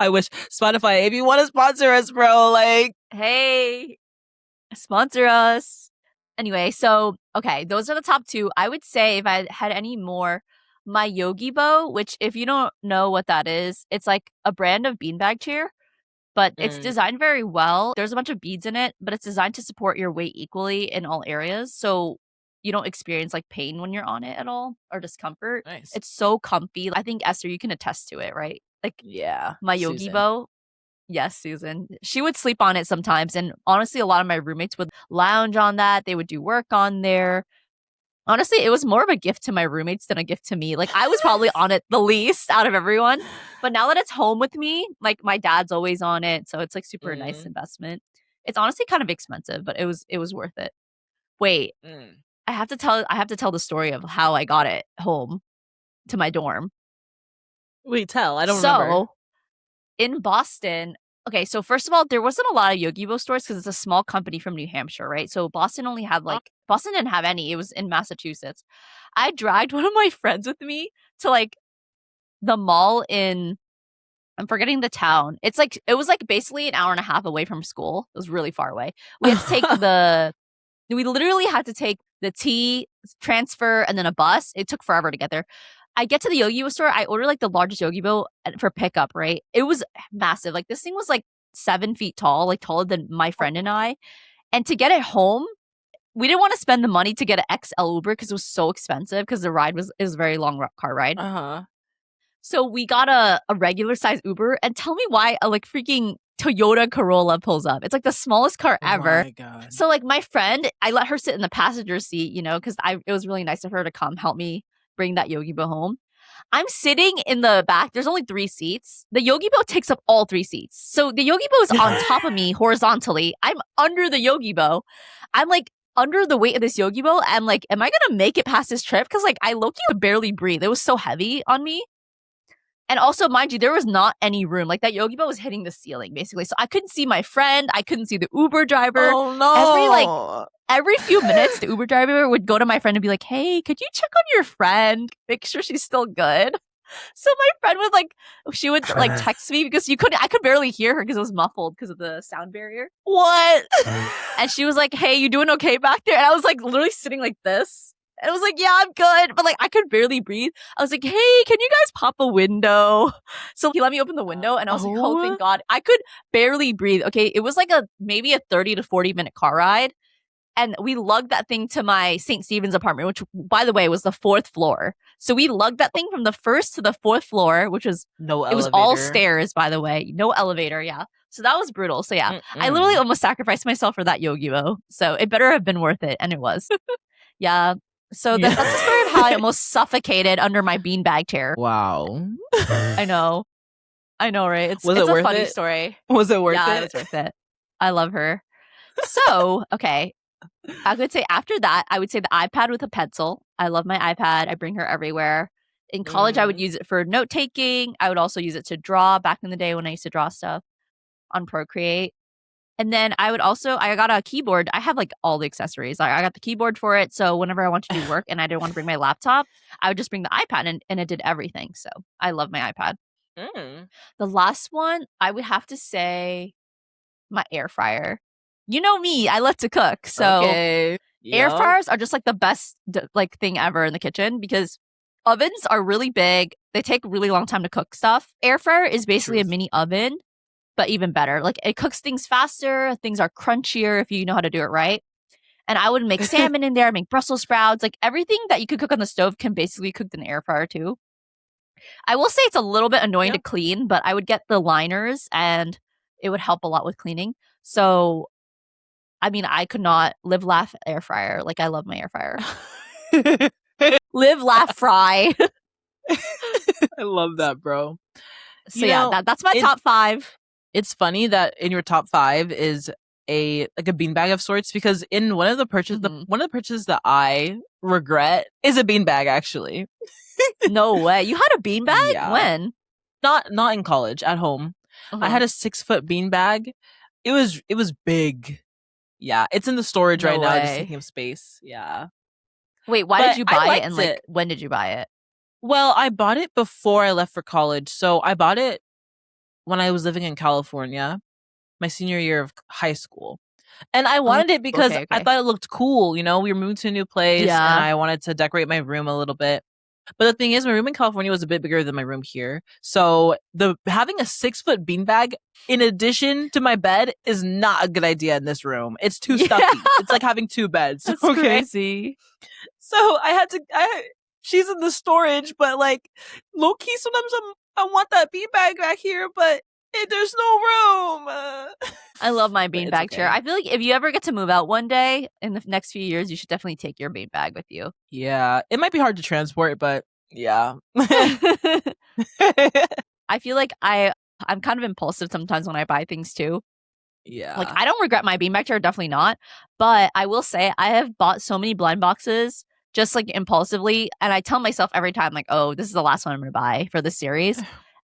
Speaker 2: I wish Spotify, if you want to sponsor us, bro, like,
Speaker 1: Hey, sponsor us. Anyway, so okay, those are the top 2. I would say if I had any more, my Yogi Bow, which if you don't know what that is, it's like a brand of beanbag chair, but it's designed very well. There's a bunch of beads in it, but it's designed to support your weight equally in all areas. So you don't experience like pain when you're on it at all or discomfort.
Speaker 2: nice.
Speaker 1: It's so comfy. I think Esther, you can attest to it, right? Like
Speaker 2: Yeah,
Speaker 1: my Yogi
Speaker 2: Susan.
Speaker 1: Bow. Yes, Susan. She would sleep on it sometimes. And honestly, a lot of my roommates would lounge on that. They would do work on there. Honestly, it was more of a gift to my roommates than a gift to me. Like I was probably on it the least out of everyone. But now that it's home with me, like my dad's always on it. So it's like super nice investment. It's honestly kind of expensive, but it was worth it. Wait, I have to tell the story of how I got it home to my dorm.
Speaker 2: Wait, tell. I don't remember.
Speaker 1: So in Boston, okay, so first of all, there wasn't a lot of Yogi-Bo stores because it's a small company from New Hampshire, right? So Boston only had Boston didn't have any. It was in Massachusetts. I dragged one of my friends with me to like the mall in I'm forgetting the town. It was like basically an hour and a half away from school. It was really far away. We literally had to take the T transfer and then a bus. It took forever to get there. I get to the Yogi-Bo store. I ordered like the largest Yogi-Bo for pickup, right? It was massive. Like this thing was like 7 feet tall, like taller than my friend and I. And to get it home, we didn't want to spend the money to get an XL Uber because it was so expensive because the ride was a very long car ride. So we got a regular size Uber, and tell me why a like freaking Toyota Corolla pulls up. It's like the smallest car ever.
Speaker 2: Oh my God.
Speaker 1: So like my friend, I let her sit in the passenger seat, you know, because it was really nice of her to come help me bring that Yogi-Bo home. I'm sitting in the back. There's only 3 seats. The Yogi-Bo takes up all 3 seats. So the Yogi-Bo is on top of me horizontally. I'm under the Yogi-Bo. I'm like under the weight of this Yogi-Bo. I'm like, am I gonna make it past this trip? Because like I low-key could barely breathe. It was so heavy on me. And also, mind you, there was not any room. Like that Yogi-Bo was hitting the ceiling, basically. So I couldn't see my friend. I couldn't see the Uber driver.
Speaker 2: Oh no.
Speaker 1: Every few minutes, the Uber driver would go to my friend and be like, "Hey, could you check on your friend? Make sure she's still good." So my friend would she would like text me because I could barely hear her because it was muffled because of the sound barrier.
Speaker 2: What?
Speaker 1: And she was like, "Hey, you doing okay back there?" And I was like literally sitting like this. And I was like, "Yeah, I'm good." But like I could barely breathe. I was like, "Hey, can you guys pop a window?" So he let me open the window and I was like, "Oh, thank God." I could barely breathe. Okay. It was like maybe a 30 to 40-minute car ride. And we lugged that thing to my St. Stephen's apartment, which, by the way, was the 4th floor. So we lugged that thing from the 1st to the 4th floor, which was
Speaker 2: no elevator.
Speaker 1: It was all stairs, by the way. No elevator, yeah. So that was brutal. So yeah, I literally almost sacrificed myself for that Yogi-Bo. So it better have been worth it. And it was. Yeah. So that's the story of how I almost suffocated under my beanbag chair.
Speaker 4: Wow.
Speaker 1: I know, right? It's
Speaker 2: it
Speaker 1: a
Speaker 2: worth
Speaker 1: funny
Speaker 2: it?
Speaker 1: story.
Speaker 2: Was it worth
Speaker 1: Yeah,
Speaker 2: it?
Speaker 1: it was worth it. I love her. So, okay. I would say after that, I would say the iPad with a pencil. I love my iPad. I bring her everywhere. In college, I would use it for note taking. I would also use it to draw back in the day when I used to draw stuff on Procreate. And then I got a keyboard. I have like all the accessories. I got the keyboard for it. So whenever I wanted to do work and I didn't want to bring my laptop, I would just bring the iPad and it did everything. So I love my iPad. The last one, I would have to say my air fryer. You know me, I love to cook. So
Speaker 2: Okay.
Speaker 1: air fryers are just like the best like thing ever in the kitchen because ovens are really big. They take a really long time to cook stuff. Air fryer is basically a mini oven, but even better. Like it cooks things faster. Things are crunchier if you know how to do it right. And I would make salmon in there, make Brussels sprouts. Like everything that you could cook on the stove can basically cook in the air fryer too. I will say it's a little bit annoying to clean, but I would get the liners and it would help a lot with cleaning. So I mean, I could not live, laugh, air fryer. Like, I love my air fryer. Live, laugh, fry.
Speaker 2: I love that, bro.
Speaker 1: So yeah, that's my top 5.
Speaker 2: It's funny that in your top 5 is a beanbag of sorts because in one of the purchases that I regret is a beanbag actually.
Speaker 1: No way. You had a beanbag?
Speaker 2: Yeah.
Speaker 1: When?
Speaker 2: Not in college, at home. I had a 6-foot beanbag. It was big. Yeah, it's in the storage right now, just taking up space. Yeah.
Speaker 1: Wait, why did you buy it and like when did you buy it?
Speaker 2: Well, I bought it before I left for college. So I bought it when I was living in California, my senior year of high school. And I wanted it because I thought it looked cool. You know, we were moving to a new place and I wanted to decorate my room a little bit. But the thing is, my room in California was a bit bigger than my room here. So having a 6-foot beanbag in addition to my bed is not a good idea in this room. It's too stuffy. It's like having 2 beds.
Speaker 1: That's crazy.
Speaker 2: So she's in the storage, but like low key, sometimes I want that beanbag back here, but there's no room.
Speaker 1: I love my beanbag chair. I feel like if you ever get to move out one day in the next few years, you should definitely take your beanbag with you.
Speaker 2: Yeah, it might be hard to transport, but yeah.
Speaker 1: I feel like I'm kind of impulsive sometimes when I buy things too.
Speaker 2: Yeah.
Speaker 1: Like I don't regret my beanbag chair, definitely not. But I will say I have bought so many blind boxes just like impulsively, and I tell myself every time like, oh, this is the last one I'm gonna buy for this series.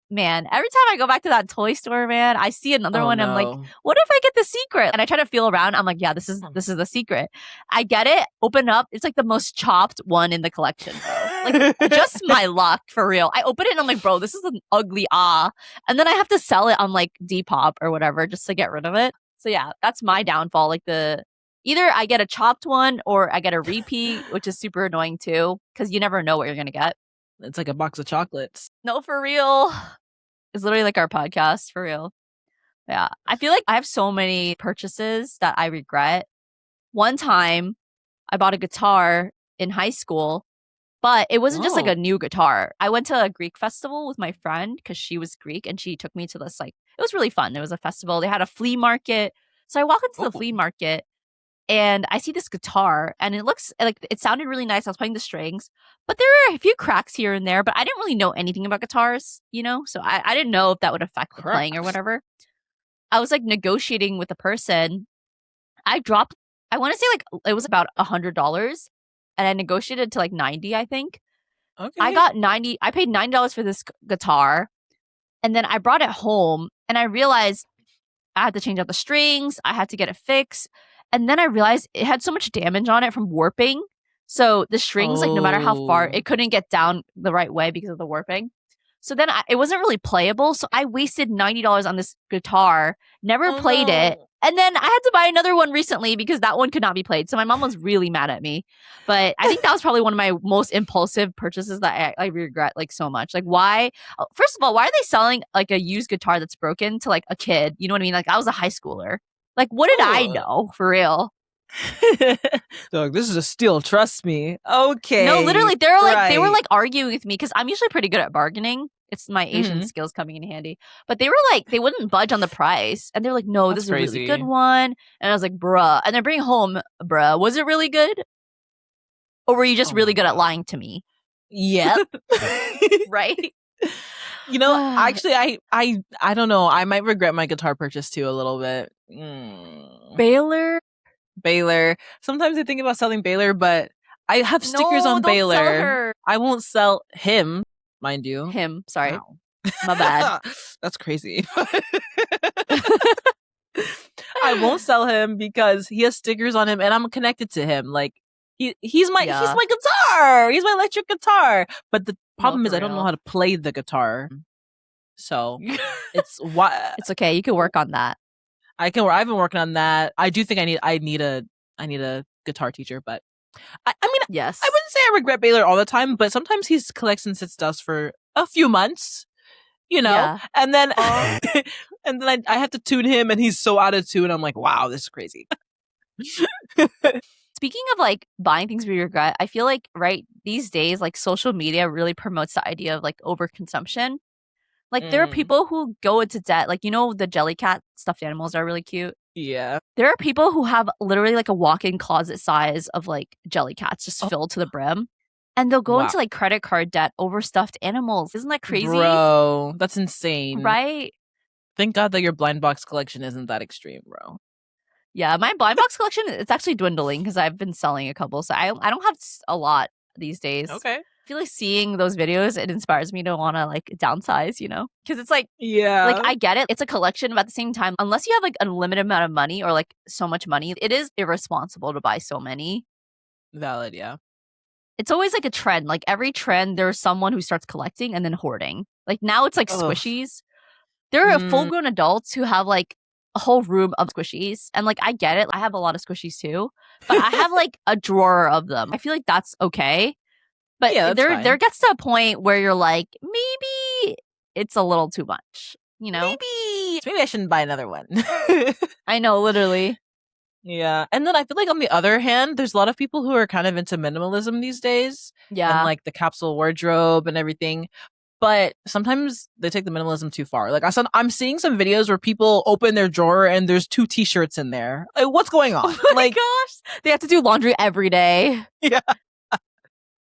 Speaker 1: Man, every time I go back to that toy store, man, I see another
Speaker 2: Oh
Speaker 1: one. I'm like,
Speaker 2: no.
Speaker 1: what if I get the secret? And I try to feel around. I'm like, yeah, this is the secret. I get it, open up. It's like the most chopped one in the collection, bro. Like, just my luck, for real. I open it and I'm like, bro, this is an ugly and then I have to sell it on like Depop or whatever just to get rid of it. So yeah, that's my downfall. Like either I get a chopped one or I get a repeat, which is super annoying too, because you never know what you're gonna get.
Speaker 2: It's like a box of chocolates.
Speaker 1: No, for real. It's literally like our podcast, for real. Yeah. I feel like I have so many purchases that I regret. One time I bought a guitar in high school, but it wasn't just like
Speaker 2: Whoa.
Speaker 1: a new guitar. I went to a Greek festival with my friend because she was Greek and she took me to this, like, it was really fun. It was a festival. They had a flea market. So I walk into the flea market and I see this guitar and it looks like it sounded really nice. I was playing the strings, but there were a few cracks here and there, but I didn't really know anything about guitars, you know? So I didn't know if that would affect the playing or
Speaker 2: Cracks.
Speaker 1: whatever. I was like negotiating with the person. I dropped, I want to say like it was about $100 and I negotiated to like 90, I think.
Speaker 2: Okay.
Speaker 1: I got 90, I paid $90 for this guitar and then I brought it home and I realized I had to change out the strings. I had to get it fixed. And then I realized it had so much damage on it from warping. So the strings, like no matter how far, it couldn't get down the right way because of the warping. So then it wasn't really playable. So I wasted $90 on this guitar, never played it. And then I had to buy another one recently because that one could not be played. So my mom was really mad at me. But I think that was probably one of my most impulsive purchases that I regret like so much. Like why? First of all, why are they selling like a used guitar that's broken to like a kid? You know what I mean? Like I was a high schooler. Like what did I know for real?
Speaker 2: They're like, this is a steal, trust me. Okay.
Speaker 1: No, literally, they were like arguing with me because I'm usually pretty good at bargaining. It's my Asian
Speaker 2: Mhm.
Speaker 1: skills coming in handy. But they were like, they wouldn't budge on the price. And they're like, no,
Speaker 2: That's
Speaker 1: this is a really
Speaker 2: crazy.
Speaker 1: good one. And I was like, bruh. And they're bringing home, bruh, was it really good? Or were you just really good at lying to me?
Speaker 2: Yep.
Speaker 1: Right?
Speaker 2: You know, actually, I don't know. I might regret my guitar purchase too a little bit. Baylor. Sometimes I think about selling Baylor, but I have stickers on
Speaker 1: don't
Speaker 2: Baylor.
Speaker 1: sell her.
Speaker 2: I won't sell him, mind you.
Speaker 1: Him, sorry.
Speaker 2: Wow.
Speaker 1: My bad.
Speaker 2: That's crazy. I won't sell him because he has stickers on him and I'm connected to him. Like he's my guitar. He's my electric guitar. But the problem is I don't know how to play the guitar. So it's
Speaker 1: it's okay. You can work on that.
Speaker 2: I've been working on that. I do think I need a guitar teacher, but I mean,
Speaker 1: yes,
Speaker 2: I wouldn't say I regret Baylor all the time, but sometimes he collects and sits dust for a few months, you know, and then and then I have to tune him, and he's so out of tune. I'm like, wow, this is crazy.
Speaker 1: Speaking of like buying things we regret, I feel like these days, like social media really promotes the idea of like overconsumption. Like there are people who go into debt. Like, you know, the Jellycat stuffed animals are really cute.
Speaker 2: Yeah.
Speaker 1: There are people who have literally like a walk-in closet size of like Jellycats just filled to the brim. And they'll go into like credit card debt over stuffed animals. Isn't that crazy?
Speaker 2: Bro, that's insane.
Speaker 1: Right?
Speaker 2: Thank God that your blind box collection isn't that extreme, bro.
Speaker 1: Yeah, my blind box collection, it's actually dwindling because I've been selling a couple. So I don't have a lot these days.
Speaker 2: Okay.
Speaker 1: I feel like seeing those videos, it inspires me to want to like downsize, you know? Because it's like,
Speaker 2: like
Speaker 1: I get it. It's a collection, but at the same time, unless you have like an unlimited amount of money or like so much money, it is irresponsible to buy so many.
Speaker 2: Valid, yeah.
Speaker 1: It's always like a trend. Like every trend, there's someone who starts collecting and then hoarding. Like now it's like squishies. There are full-grown adults who have like a whole room of squishies. And like, I get it. I have a lot of squishies too, but I have like a drawer of them. I feel like that's okay. But
Speaker 2: yeah,
Speaker 1: there gets to a point where you're like, maybe it's a little too much, you know?
Speaker 2: Maybe I shouldn't buy another one.
Speaker 1: I know, literally.
Speaker 2: Yeah. And then I feel like on the other hand, there's a lot of people who are kind of into minimalism these days.
Speaker 1: Yeah.
Speaker 2: And like the capsule wardrobe and everything. But sometimes they take the minimalism too far. Like I'm seeing some videos where people open their drawer and there's 2 t-shirts in there. Like, what's going on?
Speaker 1: Oh my gosh. They have to do laundry every day.
Speaker 2: Yeah.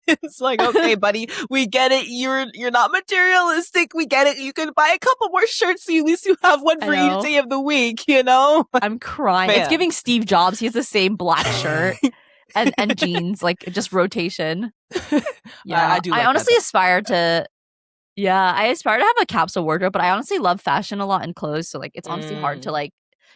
Speaker 2: It's like, okay, buddy, we get it. You're not materialistic. We get it. You can buy a couple more shirts so at least you have one for each day of the week, you know?
Speaker 1: I'm crying. Man. It's giving Steve Jobs. He has the same black shirt and jeans, like just rotation. Yeah. I honestly aspire to Yeah, I aspire to have a capsule wardrobe, but I honestly love fashion a lot and clothes. So like it's honestly hard to like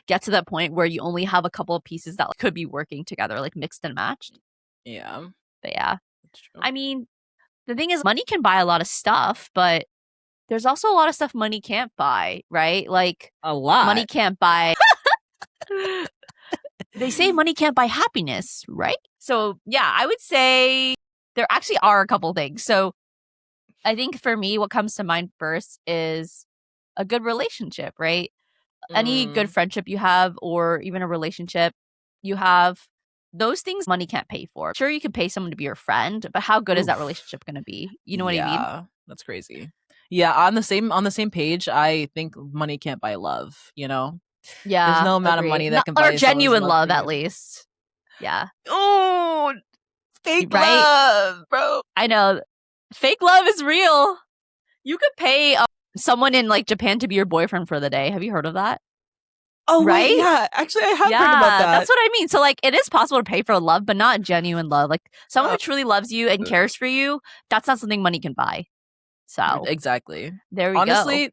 Speaker 1: get to that point where you only have a couple of pieces that like, could be working together, like mixed and matched.
Speaker 2: Yeah,
Speaker 1: But yeah.
Speaker 2: that's true.
Speaker 1: I mean, the thing is money can buy a lot of stuff, but there's also a lot of stuff money can't buy, right? Like
Speaker 2: A
Speaker 1: money
Speaker 2: lot.
Speaker 1: can't buy they say money can't buy happiness, right? So yeah, I would say there actually are a couple things. So I think for me, what comes to mind first is a good relationship, right? Any good
Speaker 2: Mm.
Speaker 1: friendship you have, or even a relationship you have, those things money can't pay for. Sure, you can pay someone to be your friend, but how good is that
Speaker 2: Oof.
Speaker 1: relationship going to be? You know what I mean?
Speaker 2: Yeah, that's crazy. Yeah, on the same page, I think money can't buy love, you know? There's
Speaker 1: Yeah,
Speaker 2: no amount of
Speaker 1: agree.
Speaker 2: money that
Speaker 1: Not,
Speaker 2: can
Speaker 1: or
Speaker 2: buy someone's
Speaker 1: genuine
Speaker 2: love for
Speaker 1: love, at
Speaker 2: you.
Speaker 1: least. Yeah,
Speaker 2: Oh, fake
Speaker 1: right?
Speaker 2: love, bro.
Speaker 1: I know. Fake love is real. You could pay someone in like Japan to be your boyfriend for the day. Have you heard of that?
Speaker 2: Oh wait,
Speaker 1: Right?
Speaker 2: yeah. Actually, I have heard about
Speaker 1: Yeah, that's
Speaker 2: that.
Speaker 1: what I mean. So like it is possible to pay for love, but not genuine love. Like someone
Speaker 2: Uh,
Speaker 1: who truly loves you and cares for you, that's not something money can buy. So
Speaker 2: exactly.
Speaker 1: there we go.
Speaker 2: Honestly,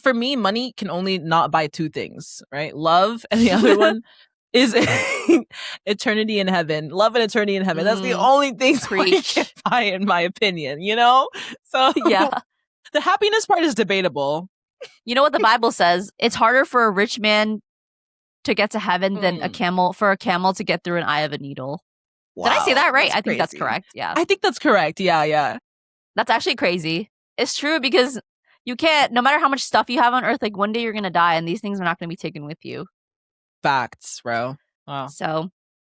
Speaker 2: for me, money can only not buy two things, right? Love, and the other one is eternity in heaven. Love and eternity in heaven. That's the
Speaker 1: Mm,
Speaker 2: only things money can
Speaker 1: preach.
Speaker 2: buy, in my opinion, you know? So
Speaker 1: Yeah.
Speaker 2: the happiness part is debatable.
Speaker 1: You know what the Bible says? It's harder for a rich man to get to heaven than
Speaker 2: Mm,
Speaker 1: a camel to get through an eye of a needle. Did I say
Speaker 2: wow,
Speaker 1: that right?
Speaker 2: that's
Speaker 1: I think that's
Speaker 2: crazy.
Speaker 1: correct. Yeah.
Speaker 2: I think that's correct. Yeah, yeah.
Speaker 1: That's actually crazy. It's true because you can't, no matter how much stuff you have on earth, like one day you're going to die and these things are not going to be taken with you.
Speaker 2: Facts, bro. Wow.
Speaker 1: So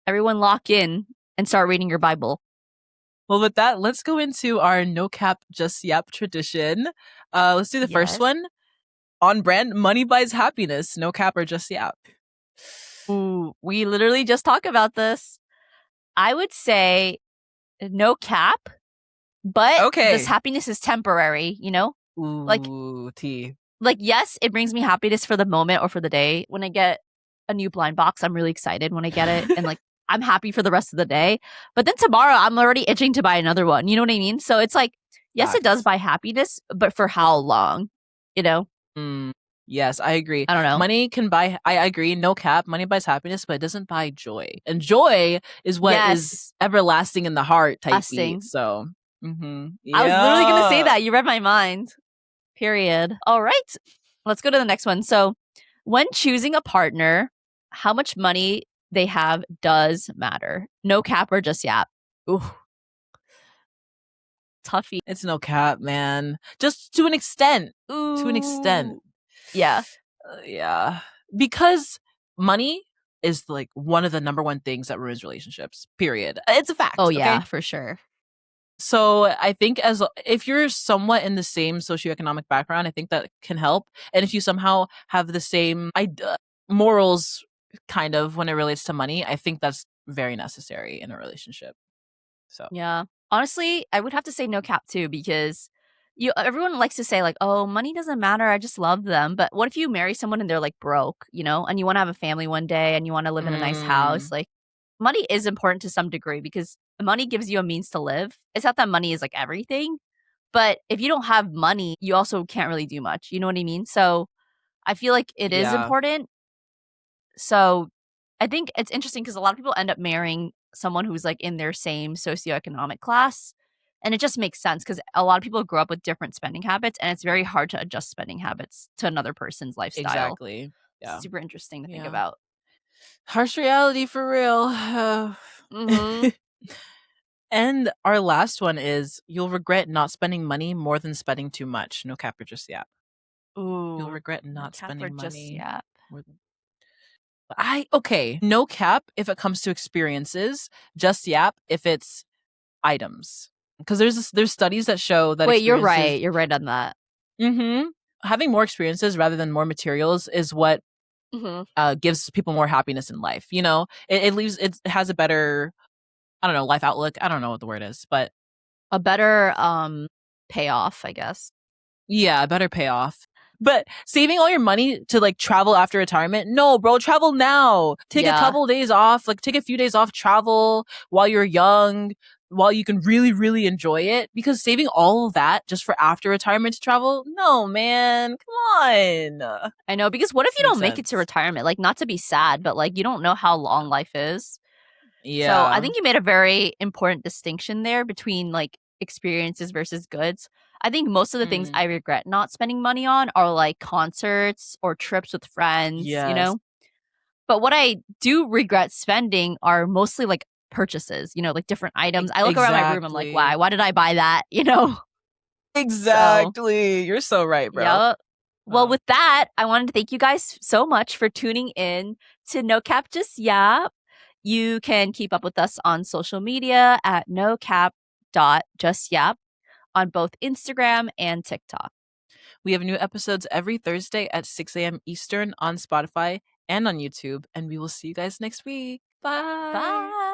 Speaker 1: everyone lock in and start reading your Bible.
Speaker 2: Well, with that, let's go into our no cap, just yap tradition. Let's do the first
Speaker 1: Yes.
Speaker 2: one. On brand, money buys happiness. No cap or just yap.
Speaker 1: Ooh, we literally just talked about this. I would say no cap, but this
Speaker 2: Okay.
Speaker 1: happiness is temporary, you know? Like
Speaker 2: Ooh, tea.
Speaker 1: yes, it brings me happiness for the moment or for the day. When I get a new blind box, I'm really excited when I get it and like I'm happy for the rest of the day. But then tomorrow I'm already itching to buy another one. You know what I mean? So it's like yes, it does
Speaker 2: Facts.
Speaker 1: buy happiness, but for how long? You know?
Speaker 2: Mm, yes, I agree.
Speaker 1: I don't know.
Speaker 2: Money can buy, I agree, no cap. Money buys happiness, but it doesn't buy joy. And joy is what is
Speaker 1: Yes,
Speaker 2: everlasting in the heart type beat.
Speaker 1: lasting.
Speaker 2: So,
Speaker 1: I was literally going to say
Speaker 2: yeah.
Speaker 1: that. You read my mind. Period. All right. Let's go to the next one. So, when choosing a partner, how much money they have does matter. No cap or just yap. Ooh, toughie.
Speaker 2: It's no cap, man. Just to an extent. To an extent.
Speaker 1: Ooh. Yeah.
Speaker 2: Yeah. Because money is like one of the number one things that ruins relationships. Period. It's a
Speaker 1: Oh
Speaker 2: fact,
Speaker 1: yeah,
Speaker 2: okay?
Speaker 1: for sure.
Speaker 2: So I think as if you're somewhat in the same socioeconomic background, I think that can help. And if you somehow have the same morals kind of when it relates to money, I think that's very necessary in a relationship. So,
Speaker 1: Yeah. Honestly, I would have to say no cap too because everyone likes to say like, "Oh, money doesn't matter. I just love them." But what if you marry someone and they're like broke, you know, and you want to have a family one day and you want to live in a nice house?
Speaker 2: mm,
Speaker 1: Like money is important to some degree because money gives you a means to live. It's not that money is like everything, but if you don't have money, you also can't really do much. You know what I mean? So, I feel like it is
Speaker 2: yeah,
Speaker 1: important. So, I think it's interesting because a lot of people end up marrying someone who's like in their same socioeconomic class. And it just makes sense because a lot of people grow up with different spending habits, and it's very hard to adjust spending habits to another person's lifestyle.
Speaker 2: exactly. Yeah.
Speaker 1: Super interesting to think
Speaker 2: Yeah.
Speaker 1: about.
Speaker 2: Harsh reality for real.
Speaker 1: Mhm.
Speaker 2: And our last one is you'll regret not spending money more than spending too much. No cap or just yap. You'll
Speaker 1: Ooh,
Speaker 2: regret
Speaker 1: no
Speaker 2: not
Speaker 1: cap or
Speaker 2: spending
Speaker 1: just
Speaker 2: money
Speaker 1: yeah.
Speaker 2: more than no cap if it comes to experiences, just yap if it's items. Because there's studies that show that
Speaker 1: Wait, you're
Speaker 2: experiences
Speaker 1: right. You're right on that.
Speaker 2: mhm, having more experiences rather than more materials is what
Speaker 1: Mhm.
Speaker 2: gives people more happiness in life. You know, it has a better, I don't know, life outlook. I don't know what the word is, but
Speaker 1: A better payoff, I guess.
Speaker 2: yeah, a better payoff. But saving all your money to like travel after retirement, no, bro, travel now. Take a
Speaker 1: Yeah.
Speaker 2: couple days off, like take a few days off, travel while you're young. while you can really, really enjoy it, because saving all of that just for after retirement to travel, no, man, come on.
Speaker 1: I know, because what if you
Speaker 2: Doesn't make
Speaker 1: don't make it to
Speaker 2: sense.
Speaker 1: retirement? Like, not to be sad, but like you don't know how long life is. So I
Speaker 2: Yeah.
Speaker 1: think you made a very important distinction there between like experiences versus goods. I think most of the things
Speaker 2: Mm,
Speaker 1: I regret not spending money on are like concerts or trips with friends, you
Speaker 2: yes.
Speaker 1: know? But what I do regret spending are mostly like purchases, you know, like different items. I look around my room, I'm like,
Speaker 2: Exactly.
Speaker 1: why did I buy that? You know? So,
Speaker 2: Exactly. You're so right, bro.
Speaker 1: yeah. Well,
Speaker 2: Wow.
Speaker 1: with that, I wanted to thank you guys so much for tuning in to No Cap Just Yap. You can keep up with us on social media at nocap.justyap on both Instagram and TikTok.
Speaker 2: We have new episodes every Thursday at 6 a.m. Eastern on Spotify and on YouTube, and we will see you guys next week. Bye.
Speaker 1: Bye.